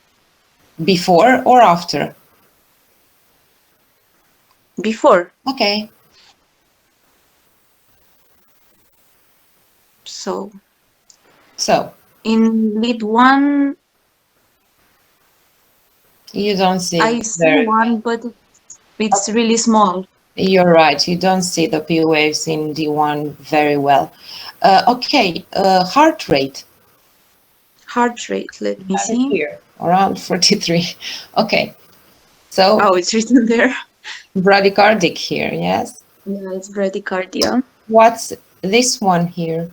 Speaker 1: Before or after?
Speaker 5: Before.
Speaker 1: Okay.
Speaker 5: So.
Speaker 1: In
Speaker 5: lead 1.
Speaker 1: You don't see.
Speaker 5: I see one, but it's really small.
Speaker 1: You're right. You don't see the P waves in D1 very well. Okay. Heart rate.
Speaker 5: Heart rate. Let me see.
Speaker 1: Here, around 43. Okay. So.
Speaker 5: Oh, it's written there.
Speaker 1: Bradycardic here. Yes.
Speaker 5: Yeah, it's bradycardia.
Speaker 1: What's this one here?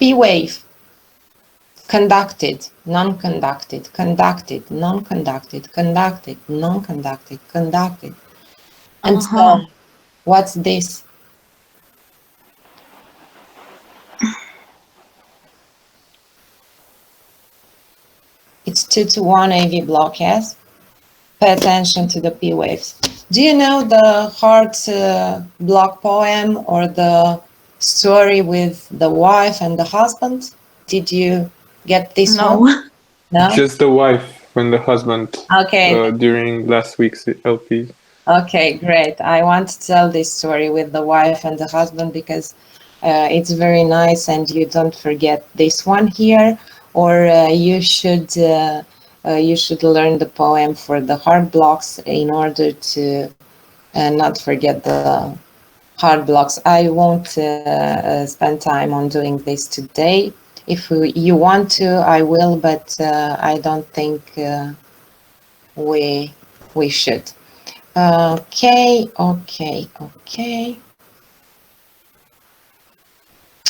Speaker 1: P wave. Conducted, non-conducted, conducted, non-conducted, conducted, non-conducted, conducted. And so, what's this? It's 2-to-1 AV block, yes? Pay attention to the P waves. Do you know the heart block poem or the story with the wife and the husband? Did you get this one? No?
Speaker 3: Just the wife. when the husband
Speaker 1: Okay.
Speaker 3: during last week's LP.
Speaker 1: Okay, great. I want to tell this story with the wife and the husband because it's very nice, and you don't forget this one here, or you should learn the poem for the heart blocks in order to not forget the heart blocks. I won't spend time on doing this today. If you want to, I will, but I don't think we should. Okay.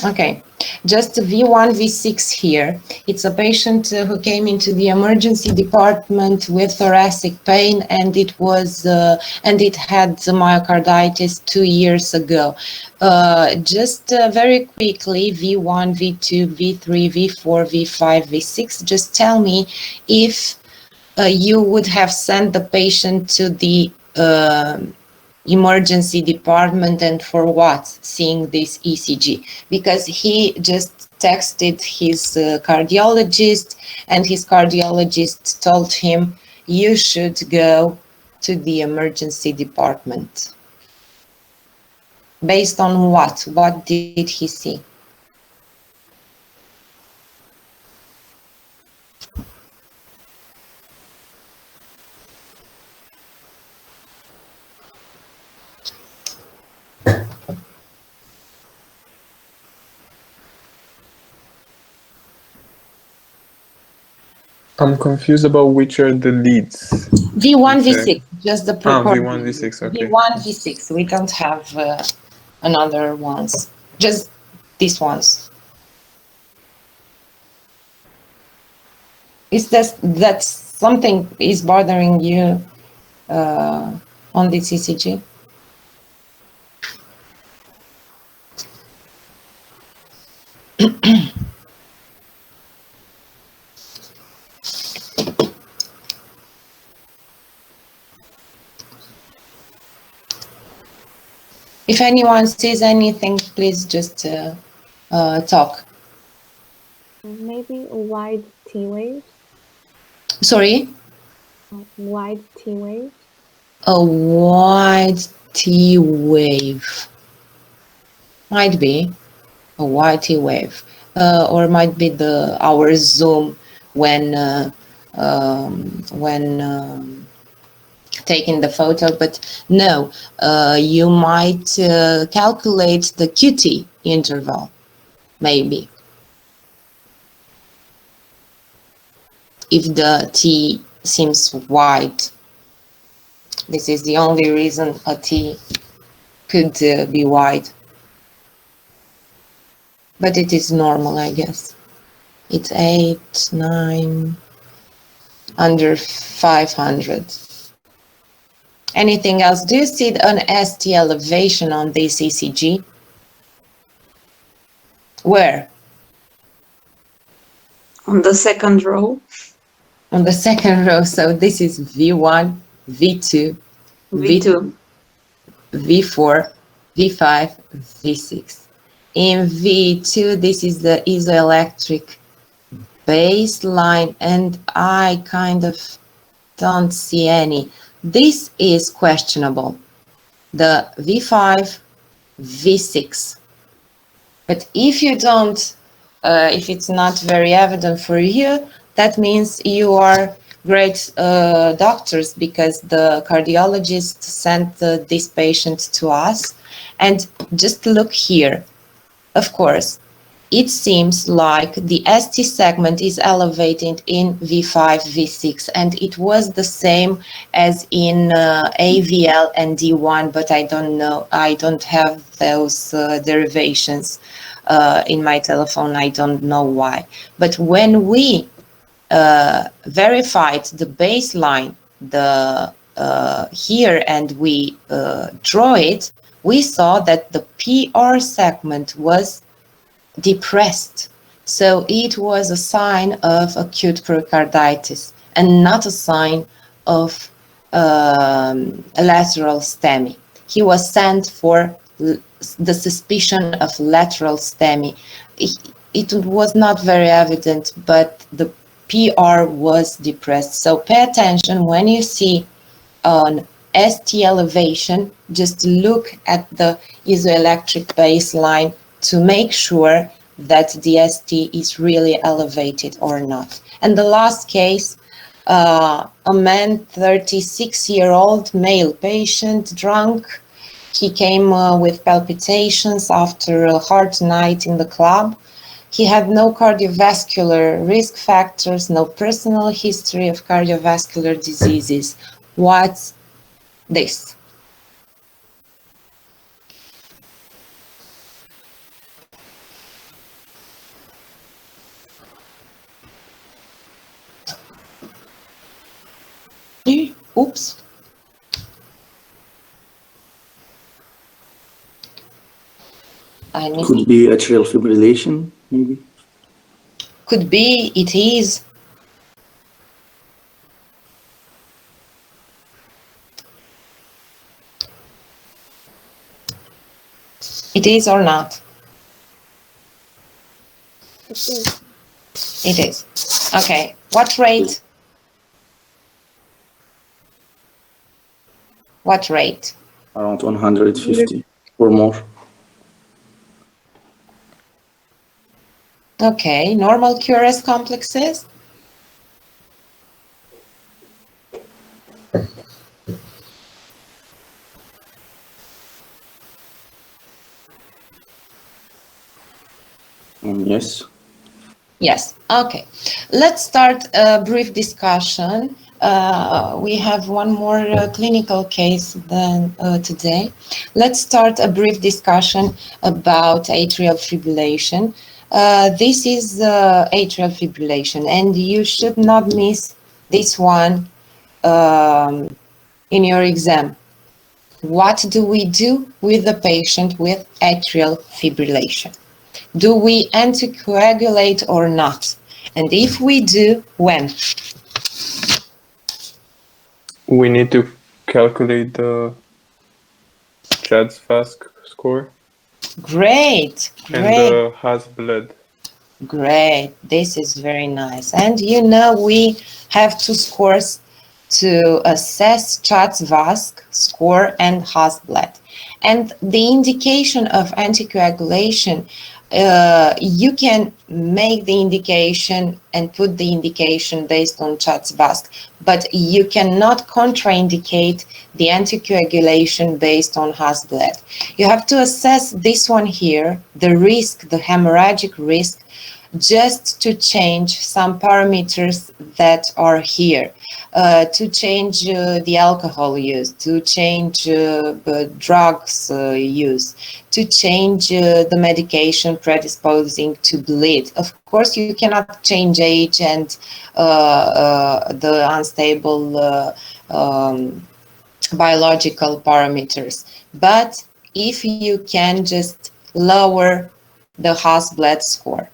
Speaker 1: Okay, just V1, V6 here. It's a patient who came into the emergency department with thoracic pain, and it was and it had the myocarditis 2 years ago. Just very quickly, V1, V2, V3, V4, V5, V6. Just tell me if you would have sent the patient to the emergency department and for what, seeing this ECG, because he just texted his cardiologist, and his cardiologist told him you should go to the emergency department. Based on what did he see?
Speaker 3: I'm confused about which are the leads.
Speaker 1: V1, V6, just the
Speaker 3: V1, V6, okay.
Speaker 1: V1, V6, we don't have another ones, just these ones. Is that something is bothering you on this ECG? If anyone sees anything, please just talk.
Speaker 11: Maybe wide T waves.
Speaker 1: Sorry?
Speaker 11: Wide T wave.
Speaker 1: A wide T wave. Might be a wide T wave, or might be our zoom when taking the photo, but no, you might calculate the QT interval, maybe. If the T seems wide, this is the only reason a T could be wide. But it is normal, I guess. It's 8, 9, under 500. Anything else? Do you see an ST elevation on this ECG? Where?
Speaker 5: On the second row.
Speaker 1: On the second row. So this is V1, V2,
Speaker 5: V2,
Speaker 1: V4, V5, V6. In V2, this is the isoelectric baseline, and I kind of don't see any. This is questionable, the V5, V6. But if you don't, if it's not very evident for you, that means you are great doctors, because the cardiologist sent this patient to us. And just look here. Of course, it seems like the ST segment is elevated in V5, V6, and it was the same as in AVL and D1, but I don't know, I don't have those derivations in my telephone, I don't know why. But when we verified the baseline here and we draw it, we saw that the PR segment was depressed. So it was a sign of acute pericarditis and not a sign of lateral STEMI. He was sent for the suspicion of lateral STEMI. It was not very evident, but the PR was depressed. So pay attention when you see an ST elevation, just look at the isoelectric baseline to make sure that the ST is really elevated or not. And the last case, a man, 36-year-old male patient, drunk. He came with palpitations after a hard night in the club. He had no cardiovascular risk factors, no personal history of cardiovascular diseases. What's this? Oops.
Speaker 10: Could be atrial fibrillation, maybe.
Speaker 1: Could be, it is. It is or not? It is. Okay. What rate? What rate?
Speaker 10: Around 150 or more.
Speaker 1: Okay. Normal QRS complexes?
Speaker 10: Yes.
Speaker 1: Yes. Okay. Let's start a brief discussion. We have one more clinical case than today. Let's start a brief discussion about atrial fibrillation. This is atrial fibrillation, and you should not miss this one in your exam. What do we do with the patient with atrial fibrillation? Do we anticoagulate or not? And if we do, when?
Speaker 3: We need to calculate the CHA2DS2-VASc score.
Speaker 1: Great, great.
Speaker 3: And the Has-Bled.
Speaker 1: Great, this is very nice. And you know, we have two scores to assess CHA2DS2-VASc score and Has-Bled. And the indication of anticoagulation, you can make the indication and put the indication based on CHA2DS2-VASc, but you cannot contraindicate the anticoagulation based on Has-Bled. You have to assess this one here, the risk, the hemorrhagic risk, just to change some parameters that are here, to change the alcohol use, to change drugs use, to change the medication predisposing to bleed. Of course, you cannot change age and the unstable biological parameters, but if you can just lower the Has-Bled score.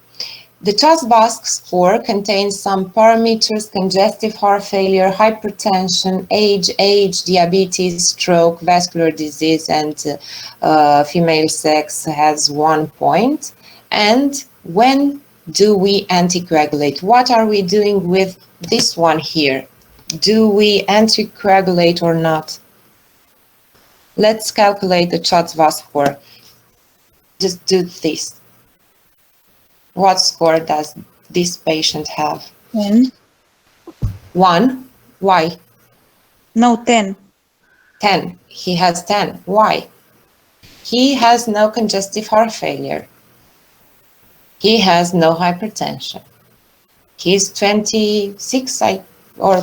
Speaker 1: The CHA2DS2-VASc score contains some parameters: congestive heart failure, hypertension, age, diabetes, stroke, vascular disease, and female sex has 1 point. And when do we anticoagulate? What are we doing with this one here? Do we anticoagulate or not? Let's calculate the CHA2DS2-VASc score. Just do this. What score does this patient have?
Speaker 6: 10.
Speaker 1: 1. Why?
Speaker 6: No, 10.
Speaker 1: 10. He has 10. Why? He has no congestive heart failure. He has no hypertension. He's 26, or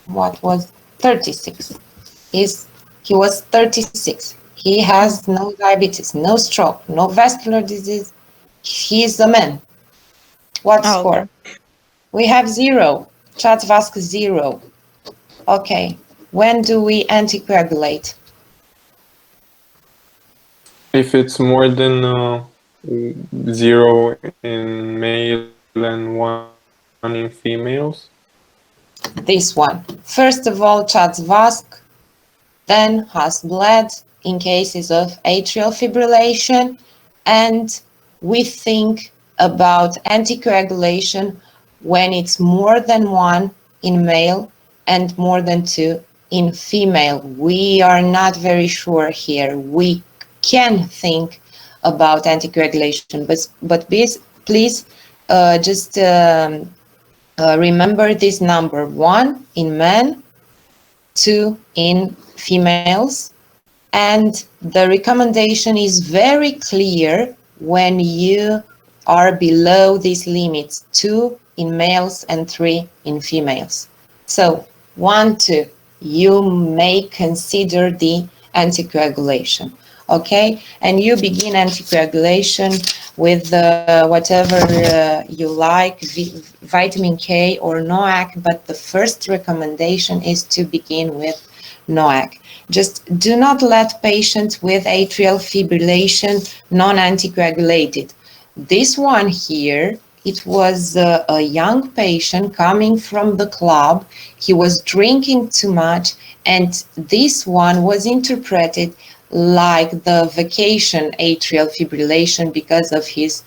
Speaker 1: what was 36? He was 36. He has no diabetes, no stroke, no vascular disease. He is a man. What score? We have 0. CHA2DS2-VASc 0. Okay. When do we anticoagulate?
Speaker 3: If it's more than 0 in male and 1 in females.
Speaker 1: This one. First of all, CHA2DS2-VASc, then Has-Bled in cases of atrial fibrillation, and we think about anticoagulation when it's more than 1 in male and more than 2 in female. We are not very sure here. We can think about anticoagulation, but please just remember this number: 1 in men, 2 in females. And the recommendation is very clear when you are below these limits: 2 in males and 3 in females. So 1, 2, you may consider the anticoagulation. Okay, and you begin anticoagulation with whatever you like, vitamin K or NOAC, but the first recommendation is to begin with NOAC. Just do not let patients with atrial fibrillation non-anticoagulated. This one here, it was a young patient coming from the club. He was drinking too much, and this one was interpreted like the vacation atrial fibrillation because of his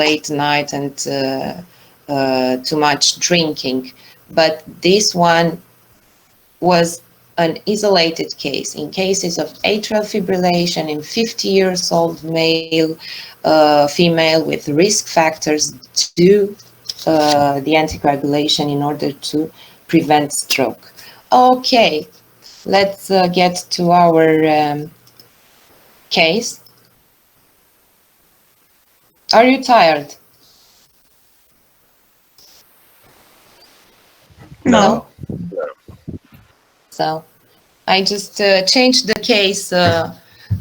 Speaker 1: late night and too much drinking. But this one was an isolated case. In cases of atrial fibrillation in 50 years old male, female with risk factors, do the anticoagulation in order to prevent stroke. Okay, let's get to our case. Are you tired?
Speaker 5: No.
Speaker 1: So I just changed the case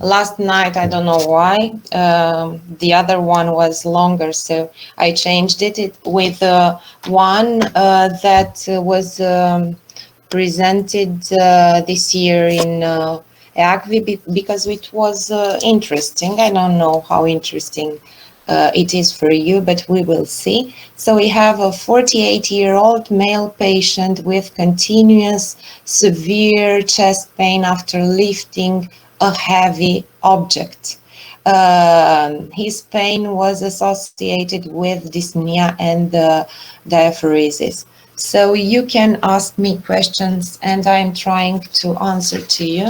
Speaker 1: last night. I don't know why. The other one was longer, so I changed it with one that was presented this year in EACVI because it was interesting. I don't know how interesting it is for you, but we will see. So we have a 48-year-old male patient with continuous severe chest pain after lifting a heavy object. His pain was associated with dyspnea and diaphoresis. So you can ask me questions and I'm trying to answer to you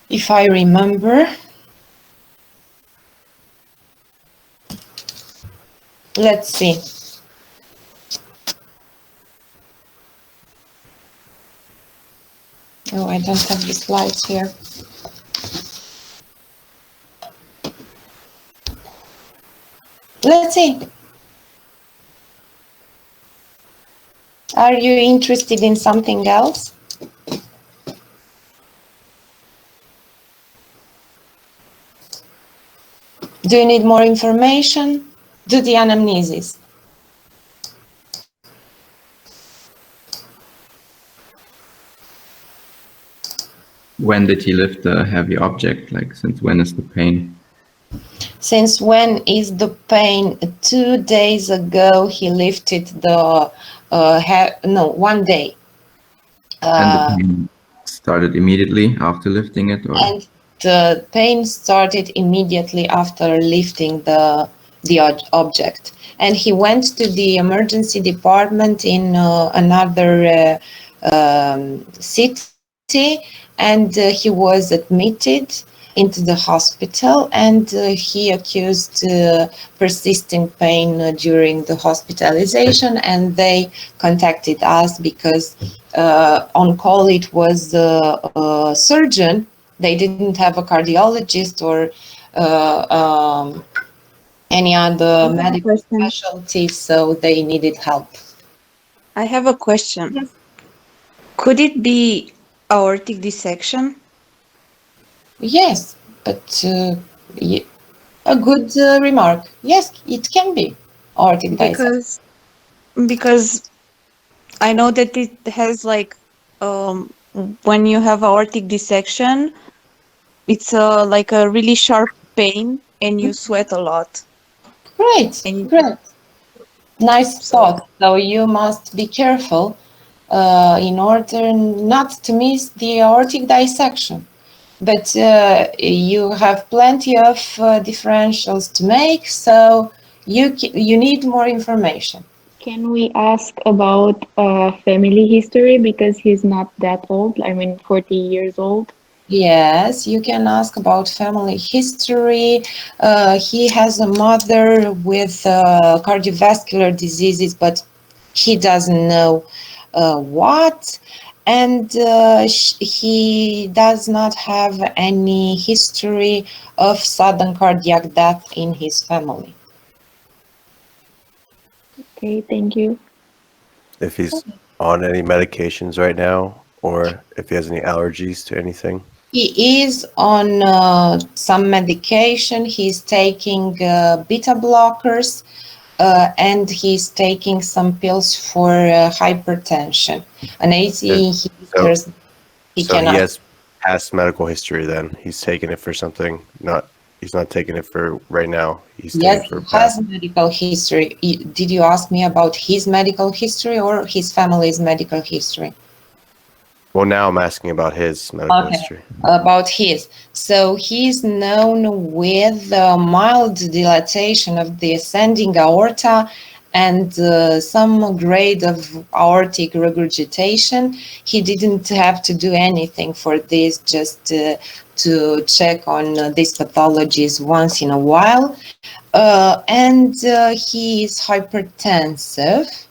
Speaker 1: if I remember. Let's see. Oh, I don't have the slides here. Let's see. Are you interested in something else? Do you need more information? Do the anamnesis.
Speaker 7: When did he lift the heavy object? Like, since when is the pain?
Speaker 1: Since when is the pain? 2 days ago he lifted the, 1 day.
Speaker 7: And the pain started immediately after lifting it? Or?
Speaker 1: And the pain started immediately after lifting the object. And he went to the emergency department in another city, and he was admitted into the hospital, and he accused persisting pain during the hospitalization, and they contacted us because on call it was a surgeon. They didn't have a cardiologist or any other medical specialty, so they needed help.
Speaker 5: I have a question. Yes. Could it be aortic dissection?
Speaker 1: Yes, but a good remark. Yes, it can be aortic dissection.
Speaker 5: Because I know that it has like when you have aortic dissection, it's like a really sharp pain and you sweat a lot.
Speaker 1: Great, great. Nice thought. So you must be careful in order not to miss the aortic dissection. But you have plenty of differentials to make, so You need more information.
Speaker 11: Can we ask about family history because he's not that old? I mean, 40 years old.
Speaker 1: Yes, you can ask about family history. He has a mother with cardiovascular diseases, but he doesn't know what. And he does not have any history of sudden cardiac death in his family.
Speaker 11: Okay, thank you.
Speaker 2: If he's on any medications right now, or if he has any allergies to anything.
Speaker 1: He is on some medication. He's taking beta blockers, and he's taking some pills for hypertension. An ACE inhibitors, he
Speaker 2: So he
Speaker 1: cannot.
Speaker 2: has past medical history then. He's taking it for something, he's not taking it for right now. He's taking
Speaker 1: Yes,
Speaker 2: it for
Speaker 1: he has
Speaker 2: past.
Speaker 1: medical history. Did you ask me about his medical history or his family's medical history?
Speaker 2: Well, now I'm asking about his medical history.
Speaker 1: About his. So he's known with mild dilatation of the ascending aorta and some grade of aortic regurgitation. He didn't have to do anything for this, just to check on these pathologies once in a while. And he is hypertensive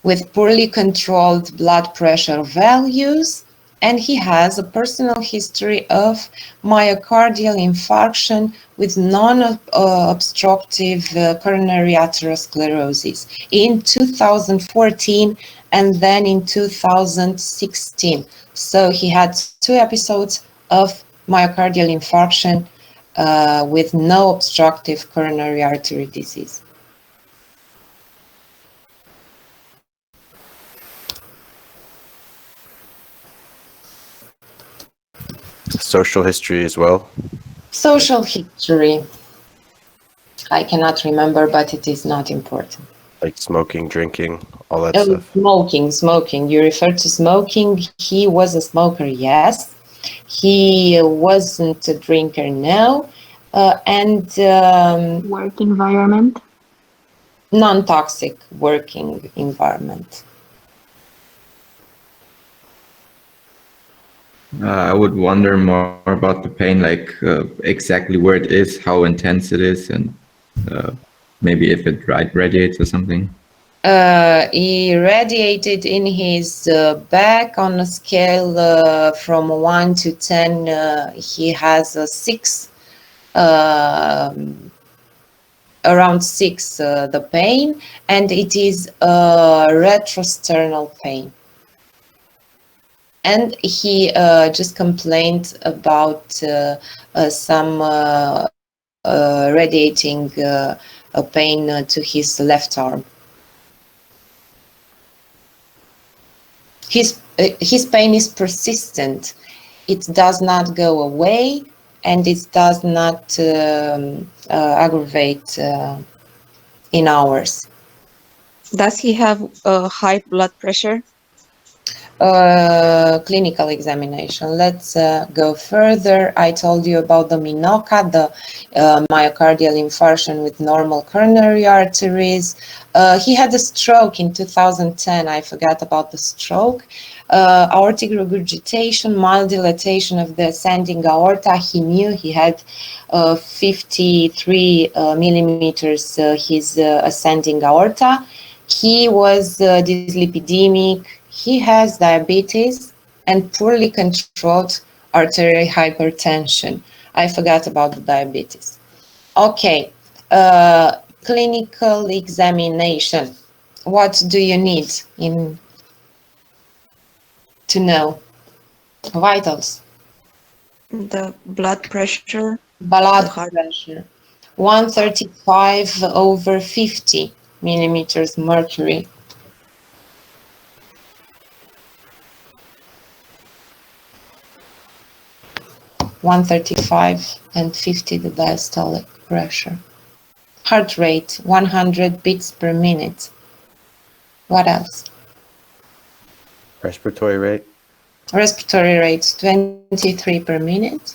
Speaker 1: with poorly controlled blood pressure values, and he has a personal history of myocardial infarction with non-obstructive coronary atherosclerosis in 2014 and then in 2016. So he had 2 episodes of myocardial infarction with no obstructive coronary artery disease.
Speaker 2: Social history as well.
Speaker 1: Social history. I cannot remember, but it is not important.
Speaker 2: Like smoking, drinking, all that stuff.
Speaker 1: Smoking. You refer to smoking. He was a smoker, yes. He wasn't a drinker, no. And
Speaker 11: Work environment.
Speaker 1: Non-toxic working environment.
Speaker 7: I would wonder more about the pain, like exactly where it is, how intense it is, and maybe if it radiates or something.
Speaker 1: He radiated in his back on a scale from 1 to 10. He has a 6, around 6, the pain, and it is a retrosternal pain. And he just complained about some radiating pain to his left arm. His pain is persistent. It does not go away, and it does not aggravate in hours.
Speaker 5: Does he have high blood pressure?
Speaker 1: Clinical examination. Let's go further. I told you about the MINOCA, the myocardial infarction with normal coronary arteries. He had a stroke in 2010. I forgot about the stroke. Aortic regurgitation, mild dilatation of the ascending aorta. He knew he had 53 millimeters his ascending aorta. He was dyslipidemic. He has diabetes and poorly controlled arterial hypertension. I forgot about the diabetes. Okay, clinical examination. What do you need to know? Vitals.
Speaker 5: The blood pressure.
Speaker 1: Blood pressure. 135/50 millimeters mercury. 135 and 50 the diastolic pressure. Heart rate 100 beats per minute. What else?
Speaker 2: Respiratory rate.
Speaker 1: Respiratory rate 23 per minute.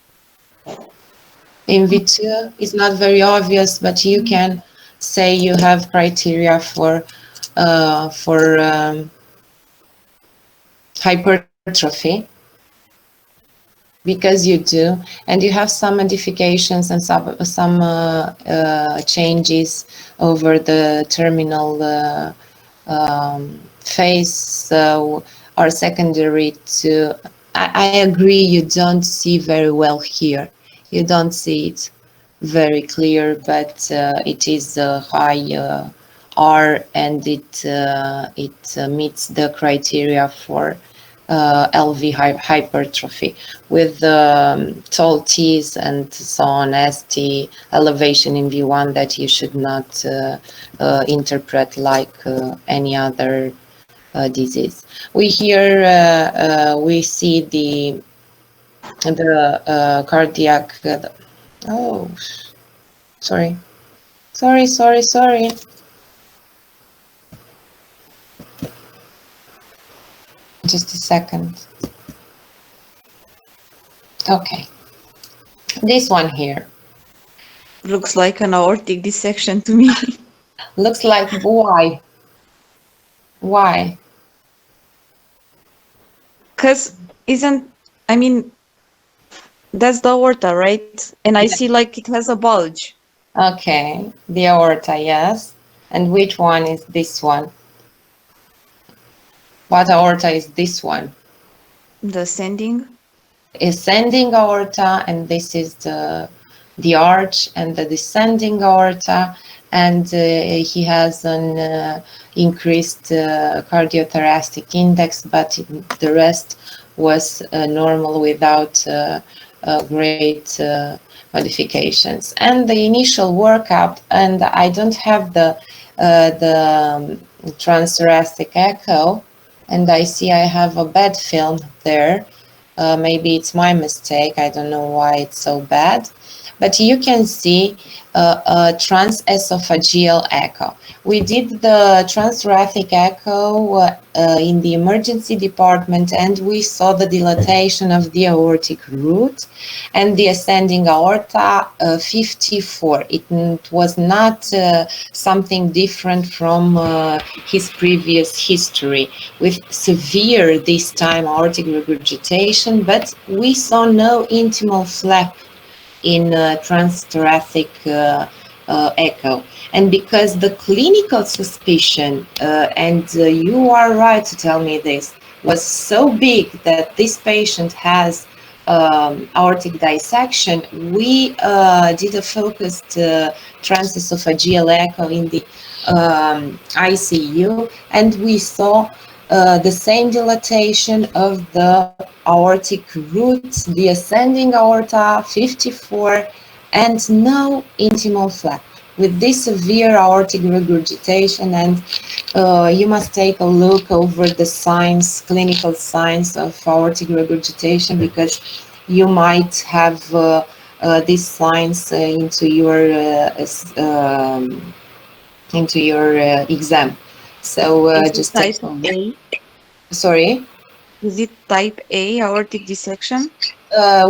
Speaker 1: In V2, it's not very obvious, but you can say you have criteria for hypertrophy, because you do, and you have some modifications and some changes over the terminal phase are secondary to. I agree, you don't see very well here. You don't see it very clear, but it is a high R, and it meets the criteria for LV hypertrophy with tall T's and so on, ST elevation in V1 that you should not interpret like any other disease. We here we see the cardiac. Oh, sorry. Just a second. Okay, this one here
Speaker 5: Looks like an aortic dissection to me.
Speaker 1: looks like why? Why?
Speaker 5: Because I mean, that's the aorta, right? And I see like it has a bulge.
Speaker 1: Okay, the aorta, yes. And which one is this one? What aorta is this one?
Speaker 5: The ascending.
Speaker 1: Ascending aorta, and this is the arch, and the descending aorta, and he has an increased cardiothoracic index, but the rest was normal without great modifications. And the initial workup, and I don't have the transthoracic echo, and I see I have a bad film there. Maybe it's my mistake. I don't know why it's so bad. But you can see a transesophageal echo. We did the transthoracic echo in the emergency department, and we saw the dilatation of the aortic root and the ascending aorta 54. It was not something different from his previous history, with severe, this time, aortic regurgitation, but we saw no intimal flap in transthoracic echo. And because the clinical suspicion, and you are right to tell me this, was so big that this patient has aortic dissection, we did a focused transesophageal echo in the ICU, and we saw the same dilatation of the aortic root, the ascending aorta 54, and no intimal flap. With this severe aortic regurgitation, and you must take a look over the signs, clinical signs of aortic regurgitation, because you might have these signs into your exam. So just
Speaker 5: type
Speaker 1: take a look.
Speaker 5: A.
Speaker 1: Sorry?
Speaker 5: Is it type A aortic dissection?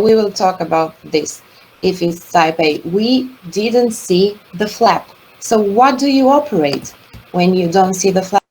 Speaker 1: We will talk about this. If it's type A, we didn't see the flap. So what do you operate when you don't see the flap?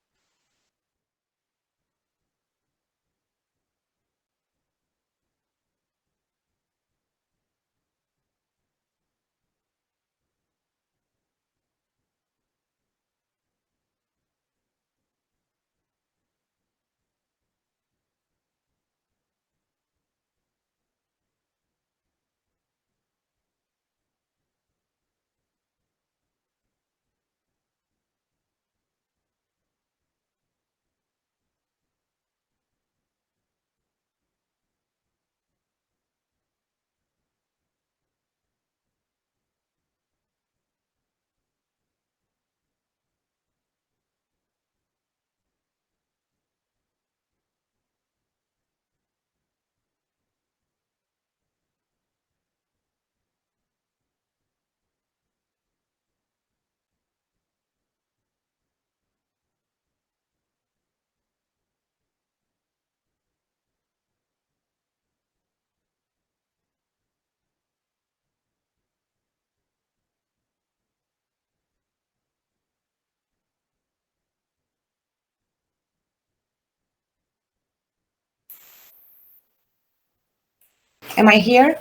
Speaker 1: Am I here?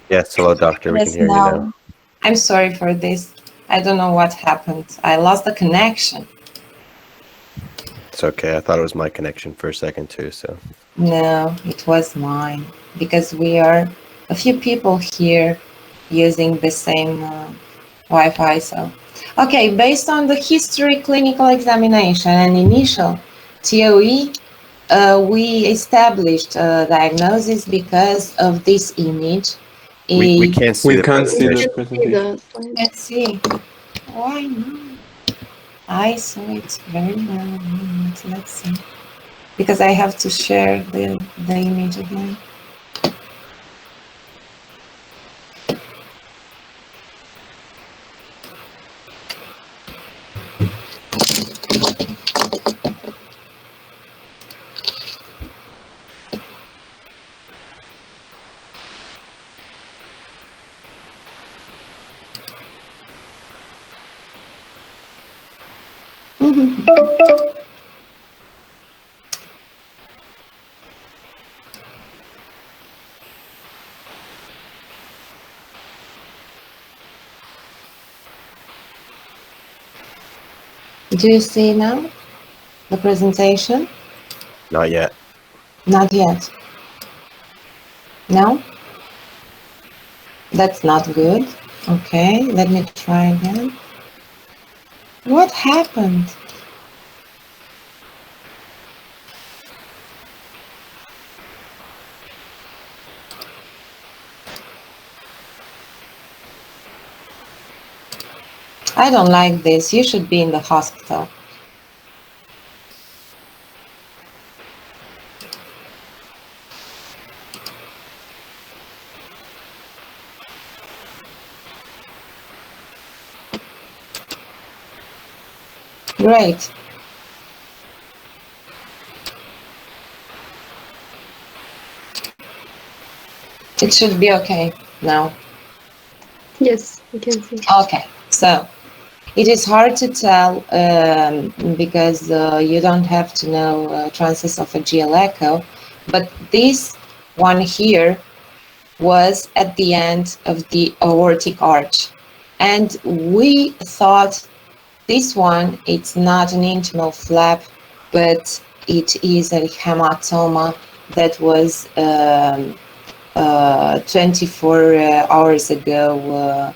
Speaker 2: Yes, hello, doctor. We
Speaker 5: Yes,
Speaker 2: can hear you now.
Speaker 1: I'm sorry for this. I don't know what happened. I lost the connection.
Speaker 2: It's okay. I thought it was my connection for a second too. So
Speaker 1: No, it was mine because we are a few people here using the same Wi-Fi. So, okay, based on the history, clinical examination, and initial TOE, we established diagnosis because of this image.
Speaker 2: we can't see
Speaker 3: We
Speaker 2: the
Speaker 3: can't see the
Speaker 2: presentation.
Speaker 3: presentation.
Speaker 1: Let's see. Why not? I saw it very well. Let's see. Because I have to share the image again. Do you see now the presentation?
Speaker 2: Not yet.
Speaker 1: Not yet. No? That's not good. Okay, let me try again. What happened? I don't like this. You should be in the hospital. Great. It should be okay now.
Speaker 8: Yes, we can see.
Speaker 1: Okay, so it is hard to tell because you don't have to know transesophageal echo, but this one here was at the end of the aortic arch. And we thought this one, it's not an intimal flap, but it is a hematoma that was 24 hours ago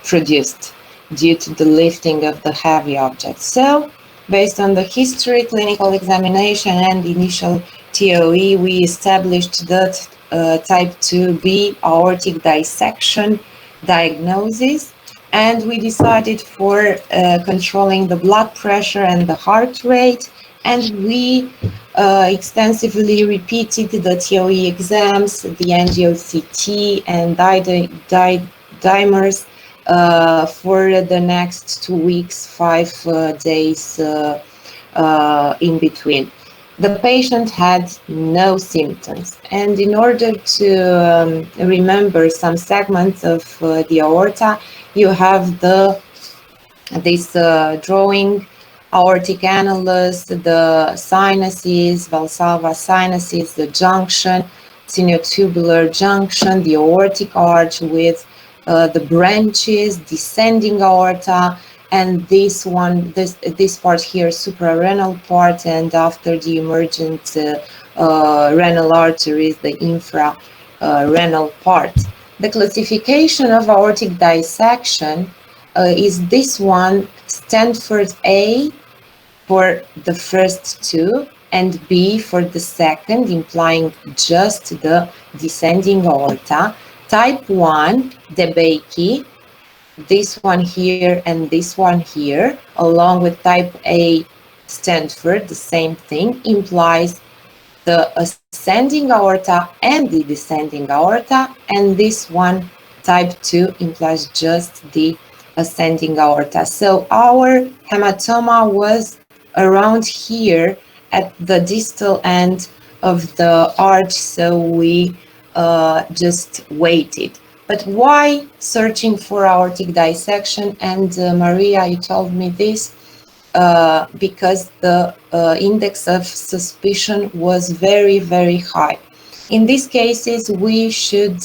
Speaker 1: produced due to the lifting of the heavy object. So, based on the history, clinical examination, and initial TOE, we established that type 2B aortic dissection diagnosis, and we decided for controlling the blood pressure and the heart rate, and we extensively repeated the TOE exams, the angio-CT and dimers for the next 2 weeks, 5 days in between. The patient had no symptoms, and in order to remember some segments of the aorta, you have this drawing: aortic annulus, the sinuses, valsalva sinuses, the junction, sinuotubular junction, the aortic arch with the branches, descending aorta, and this one, this part here, suprarenal part, and after the emergent renal arteries, the infrarenal part. The classification of aortic dissection is this one: Stanford A for the first two and B for the second, implying just the descending aorta. Type 1, DeBakey, this one here and this one here, along with type A, Stanford, the same thing, implies the ascending aorta and the descending aorta, and this one, type 2, implies just the ascending aorta. So our hematoma was around here at the distal end of the arch, so we just waited. But why searching for aortic dissection? And Maria, you told me this, because the index of suspicion was very, very high. In these cases, we should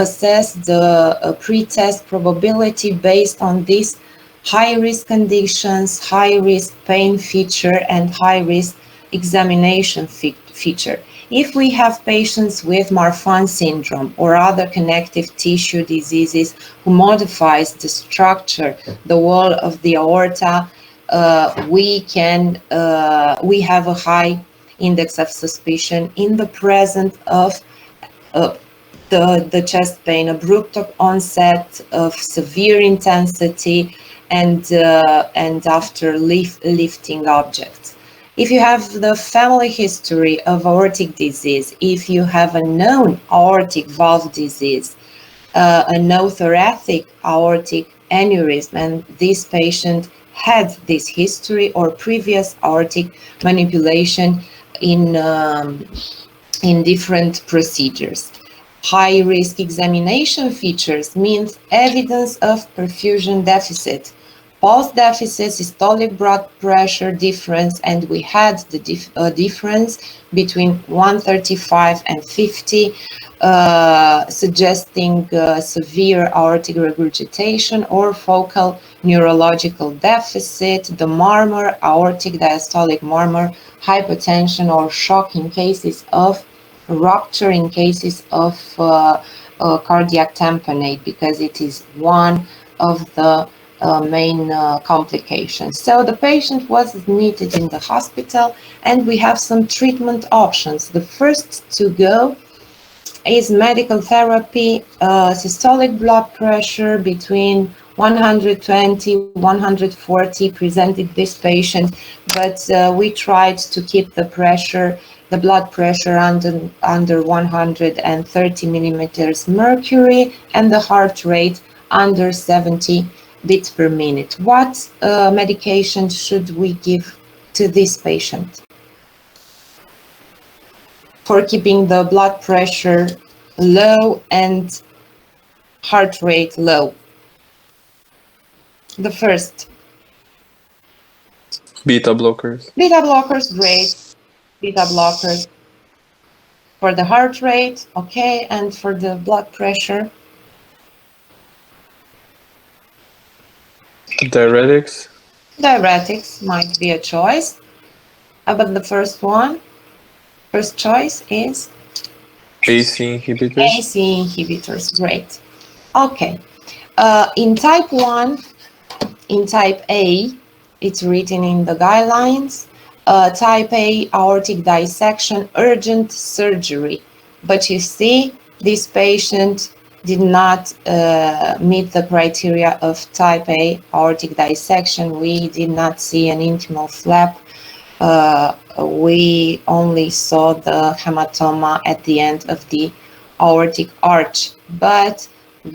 Speaker 1: assess the pre-test probability based on these high-risk conditions, high-risk pain feature, and high-risk examination feature. If we have patients with Marfan syndrome or other connective tissue diseases who modifies the structure, the wall of the aorta, we have a high index of suspicion in the presence of the chest pain, abrupt onset of severe intensity, and after lifting objects. If you have the family history of aortic disease, if you have a known aortic valve disease, a no-thoracic aortic aneurysm, and this patient had this history or previous aortic manipulation in different procedures. High-risk examination features means evidence of perfusion deficit, pulse deficit, systolic blood pressure difference, and we had the difference between 135 and 50, suggesting severe aortic regurgitation or focal neurological deficit, the murmur, aortic diastolic murmur, hypotension or shock in cases of rupture, in cases of cardiac tamponade, because it is one of the main complications. So the patient was admitted in the hospital, and we have some treatment options. The first to go is medical therapy, systolic blood pressure between 120, 140 presented this patient, but we tried to keep the blood pressure under 130 millimeters mercury and the heart rate under 70 beats per minute. What medication should we give to this patient for keeping the blood pressure low and heart rate low? The first.
Speaker 3: Beta blockers.
Speaker 1: Beta blockers, great. Beta blockers for the heart rate, okay, and for the blood pressure.
Speaker 3: Diuretics.
Speaker 1: Diuretics might be a choice. But the first choice is?
Speaker 3: AC inhibitors.
Speaker 1: AC inhibitors, great. Okay. In type 1, in type A, it's written in the guidelines, type A aortic dissection, urgent surgery. But you see, this patient did not meet the criteria of type A aortic dissection. We did not see an intimal flap. We only saw the hematoma at the end of the aortic arch, but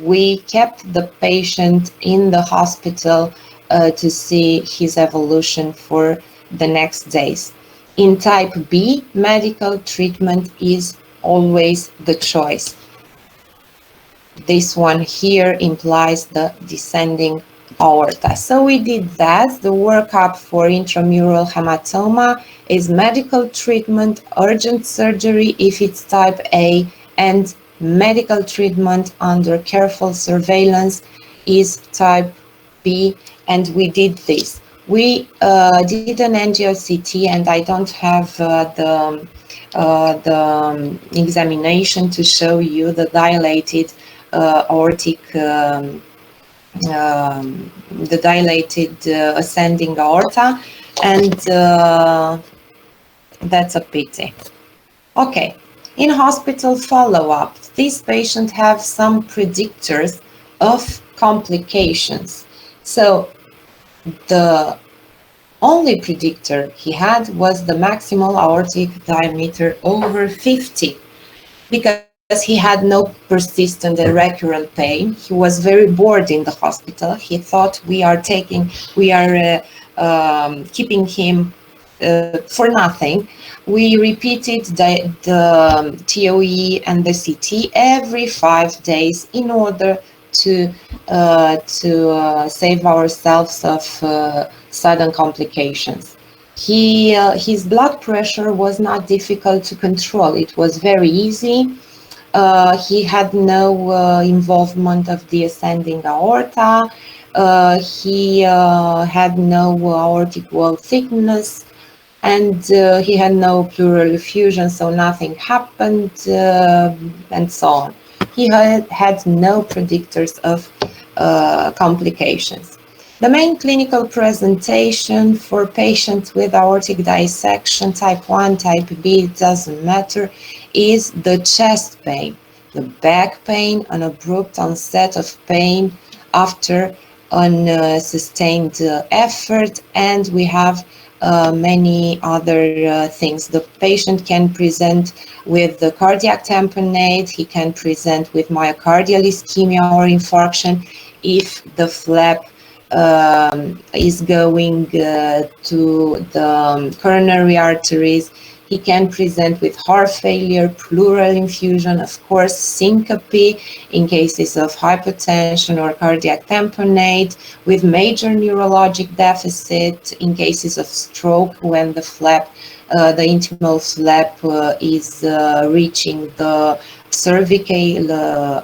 Speaker 1: we kept the patient in the hospital to see his evolution for the next days. In type B, medical treatment is always the choice. This one here implies the descending aorta. So we did that. The workup for intramural hematoma is medical treatment, urgent surgery if it's type A, and medical treatment under careful surveillance is type B, and we did this. We did an angio-CT, and I don't have the examination to show you the dilated aortic, the dilated ascending aorta, and that's a pity. Okay, in hospital follow-up, these patients have some predictors of complications. So the only predictor he had was the maximal aortic diameter over 50, because he had no persistent and recurrent pain. He was very bored in the hospital. He thought we are keeping him for nothing. We repeated the TOE and the CT every 5 days in order to save ourselves of sudden complications. His blood pressure was not difficult to control. It was very easy. He had no involvement of the ascending aorta. He had no aortic wall thickness, and he had no pleural effusion, so nothing happened, and so on. He had no predictors of complications. The main clinical presentation for patients with aortic dissection, type 1, type B, it doesn't matter, is the chest pain, the back pain, an abrupt onset of pain after a sustained effort, and we have many other things. The patient can present with the cardiac tamponade, he can present with myocardial ischemia or infarction if the flap is going to the coronary arteries. He can present with heart failure, pleural infusion, of course, syncope in cases of hypotension or cardiac tamponade, with major neurologic deficit in cases of stroke when the flap, the intimal flap is reaching the cervical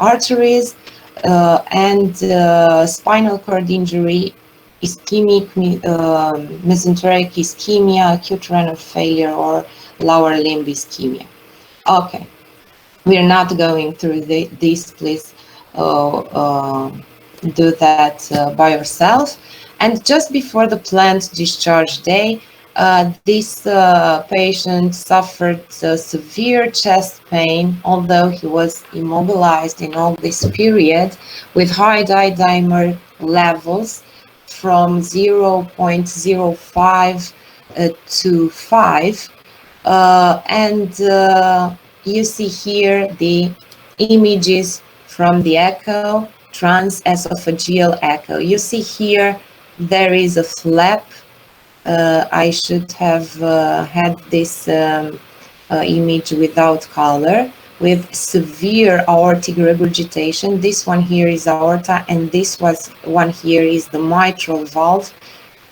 Speaker 1: arteries, and spinal cord injury, ischemic, mesenteric ischemia, acute renal failure, or lower limb ischemia. Okay, we're not going through this, please do that by yourself. And just before the planned discharge day, this patient suffered severe chest pain, although he was immobilized in all this period with high dimer levels from 0.05 to 5. And you see here the images from the echo, transesophageal echo. You see here there is a flap. I should have had this image without color, with severe aortic regurgitation. This one here is aorta, and this one here is the mitral valve,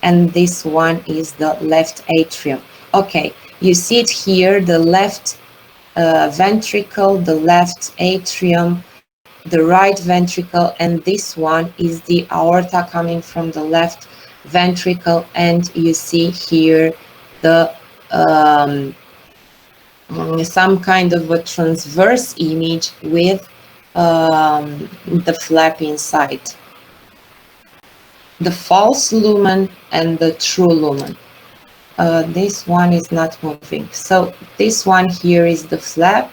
Speaker 1: and this one is the left atrium. Okay, you see it here, the left ventricle, the left atrium, the right ventricle, and this one is the aorta coming from the left ventricle, and you see here the some kind of a transverse image with the flap inside. The false lumen and the true lumen. This one is not moving. So this one here is the flap,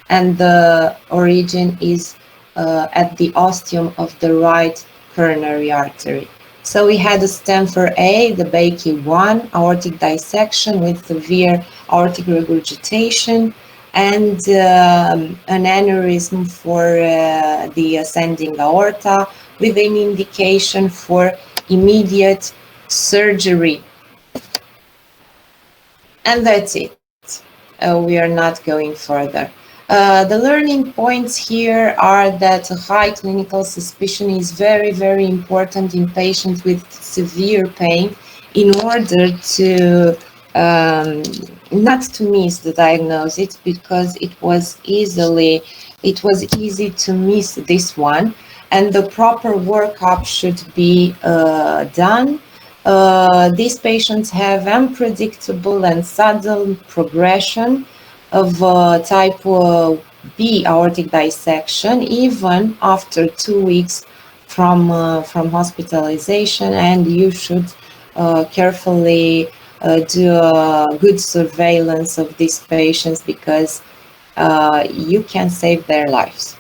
Speaker 1: and the origin is at the ostium of the right coronary artery. So we had a stem for A, the Baker 1, aortic dissection with severe aortic regurgitation, and an aneurysm for the ascending aorta, with an indication for immediate surgery. And that's it. We are not going further. The learning points here are that a high clinical suspicion is very, very important in patients with severe pain in order to not to miss the diagnosis, because it was easy to miss this one, and the proper workup should be done. These patients have unpredictable and sudden progression of type B aortic dissection, even after 2 weeks from hospitalization, and you should carefully do a good surveillance of these patients, because you can save their lives.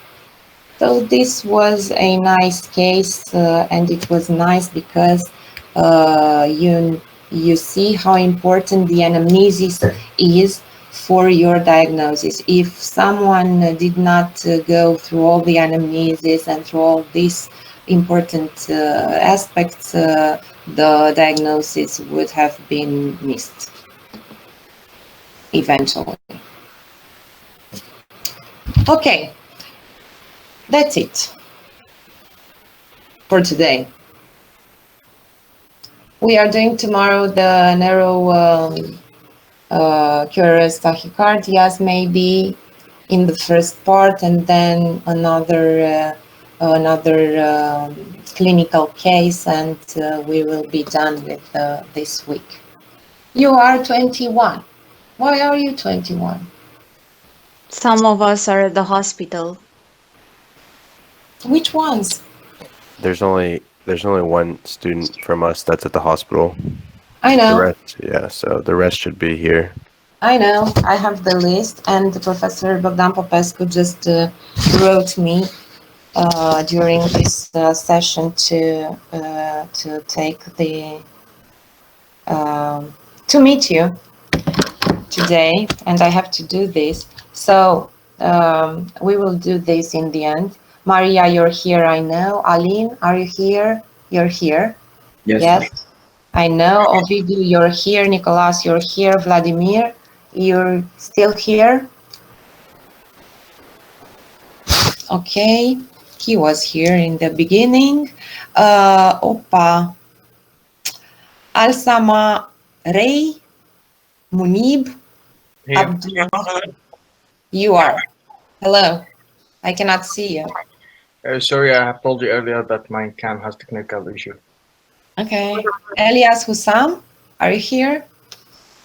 Speaker 1: So this was a nice case, and it was nice because you see how important the anamnesis is for your diagnosis. If someone did not go through all the anamnesis and through all these important aspects, the diagnosis would have been missed eventually. Okay, that's it for today. We are doing tomorrow the narrow curious tachycardias, maybe in the first part, and then another clinical case, and we will be done with this week. You are 21. Why are you 21?
Speaker 5: Some of us are at the hospital.
Speaker 1: Which ones?
Speaker 2: There's only one student from us that's at the hospital.
Speaker 1: I
Speaker 2: The
Speaker 1: know.
Speaker 2: rest, yeah. So the rest should be here.
Speaker 1: I know. I have the list, and Professor Bogdan Popescu just wrote me during this session to take the to meet you today, and I have to do this. So we will do this in the end. Maria, you're here, I know. Aline, are you here? You're here.
Speaker 10: Yes.
Speaker 1: Yes. I know. Ovidiu, you're here. Nicolas, you're here. Vladimir, you're still here. Okay. He was here in the beginning. Opa. Alsama Ray, Munib, Abdul. You are. Hello. I cannot see you.
Speaker 13: Sorry, I have told you earlier that my cam has technical issue.
Speaker 1: Okay. Elias Hussam, are you here?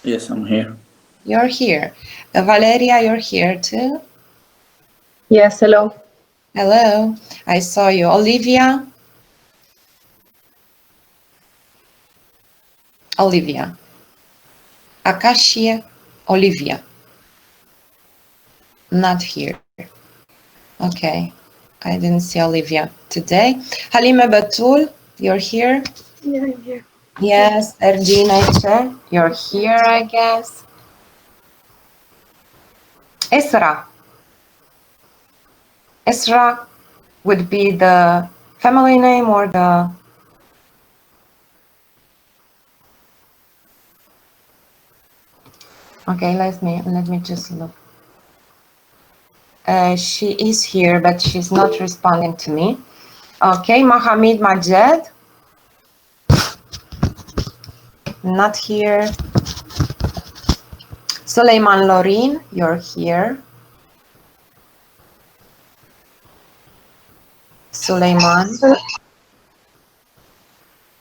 Speaker 10: Yes, I'm here.
Speaker 1: You're here. Valeria, you're here too.
Speaker 14: Yes, hello.
Speaker 1: Hello. I saw you. Olivia. Olivia. Akashia. Olivia. Not here. Okay. I didn't see Olivia today. Halima Batul, you're here?
Speaker 8: Yeah, I'm here.
Speaker 1: Yes. Erdina, you're here, I guess. Isra. Isra would be the family name or the... Okay, let me just look. She is here, but she's not responding to me. Okay, Mohamed Majed. Not here. Suleiman Lorin, you're here. Suleiman.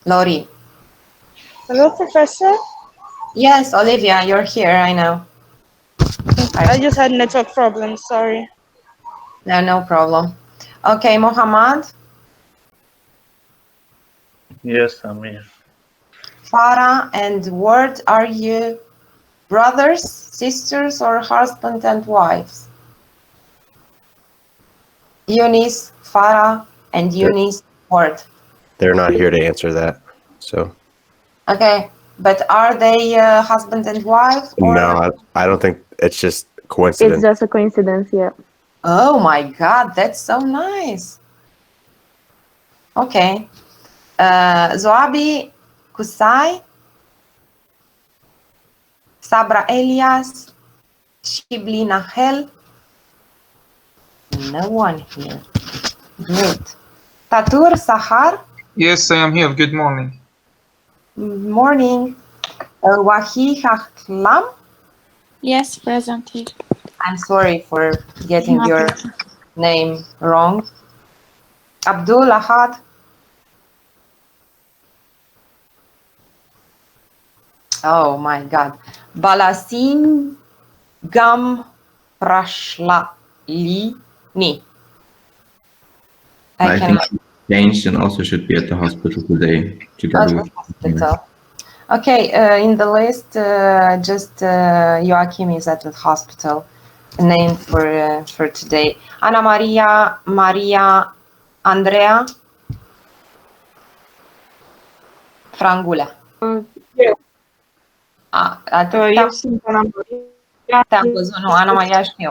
Speaker 1: Lori.
Speaker 15: Hello, Professor.
Speaker 1: Yes, Olivia, you're here, I know.
Speaker 15: I just had network problems, sorry.
Speaker 1: No, no problem. Okay, Mohammed.
Speaker 16: Yes, I'm here.
Speaker 1: Farah and Ward, are you brothers, sisters, or husband and wives? Eunice, Farah, and Eunice, Ward.
Speaker 2: They're not here to answer that. So
Speaker 1: Okay, but are they husband and wife? Or?
Speaker 2: no, I don't think it's just coincidence.
Speaker 14: It's just a coincidence, yeah.
Speaker 1: Oh my God, that's so nice. Okay. Zoabi Kusai, Sabra Elias, Shibli Nahel. No one here. Great. Tatur Sahar.
Speaker 17: Yes, I am here. Good morning.
Speaker 1: Morning. Wahi Hahlam.
Speaker 18: Yes, present here.
Speaker 1: I'm sorry for getting your name wrong. Abdul Ahad. Oh my God. Balasin Gam Prashlali Ni.
Speaker 7: I think she changed and also should be at the hospital today together with
Speaker 1: hospital. Okay, in the list, just Joachim is at the hospital. Name for today. Ana Maria, Maria, Andrea, Frangula.
Speaker 4: Eu sunt Ana Maria.
Speaker 1: Te-am văzut, nu, Ana Maria știu.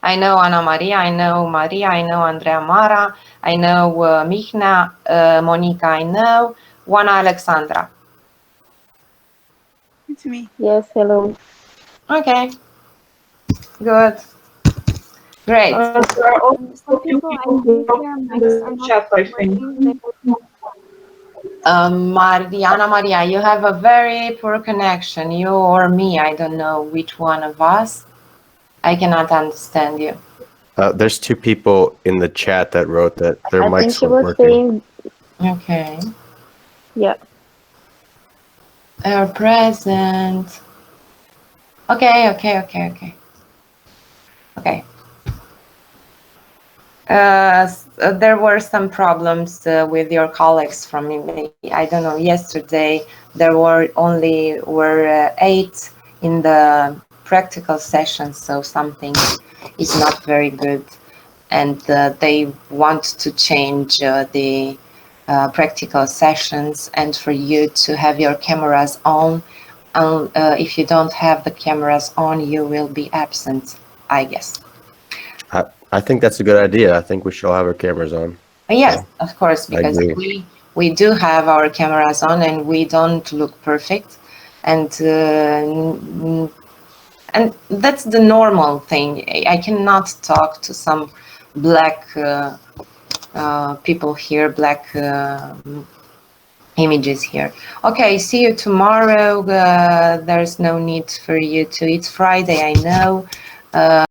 Speaker 1: I know Ana Maria, I know Maria, I know Andrea Mara, I know Mihna, Monica, I know, Oana Alexandra.
Speaker 6: It's me.
Speaker 14: Yes, hello.
Speaker 1: Okay, good, great.
Speaker 14: Some people I think their mics are not working.
Speaker 1: Mariana Maria, you have a very poor connection. You or me, I don't know which one of us. I cannot understand you.
Speaker 2: There's two people in the chat that wrote that their
Speaker 14: I think
Speaker 2: mics
Speaker 14: she
Speaker 2: weren't
Speaker 14: was
Speaker 2: working.
Speaker 14: saying,
Speaker 1: Okay.
Speaker 14: yeah.
Speaker 1: Present. Okay. Okay. There were some problems with your colleagues from I don't know, yesterday there were only 8 in the practical session, so something is not very good, and they want to change the practical sessions, and for you to have your cameras on. If you don't have the cameras on, you will be absent, I guess.
Speaker 2: I think that's a good idea. I think we should all have our cameras on.
Speaker 1: Yes,
Speaker 2: So,
Speaker 1: of course, because we do have our cameras on and we don't look perfect, and that's the normal thing. I cannot talk to some black people here, black images here. Okay, see you tomorrow. There's no need for you to. It's Friday, I know.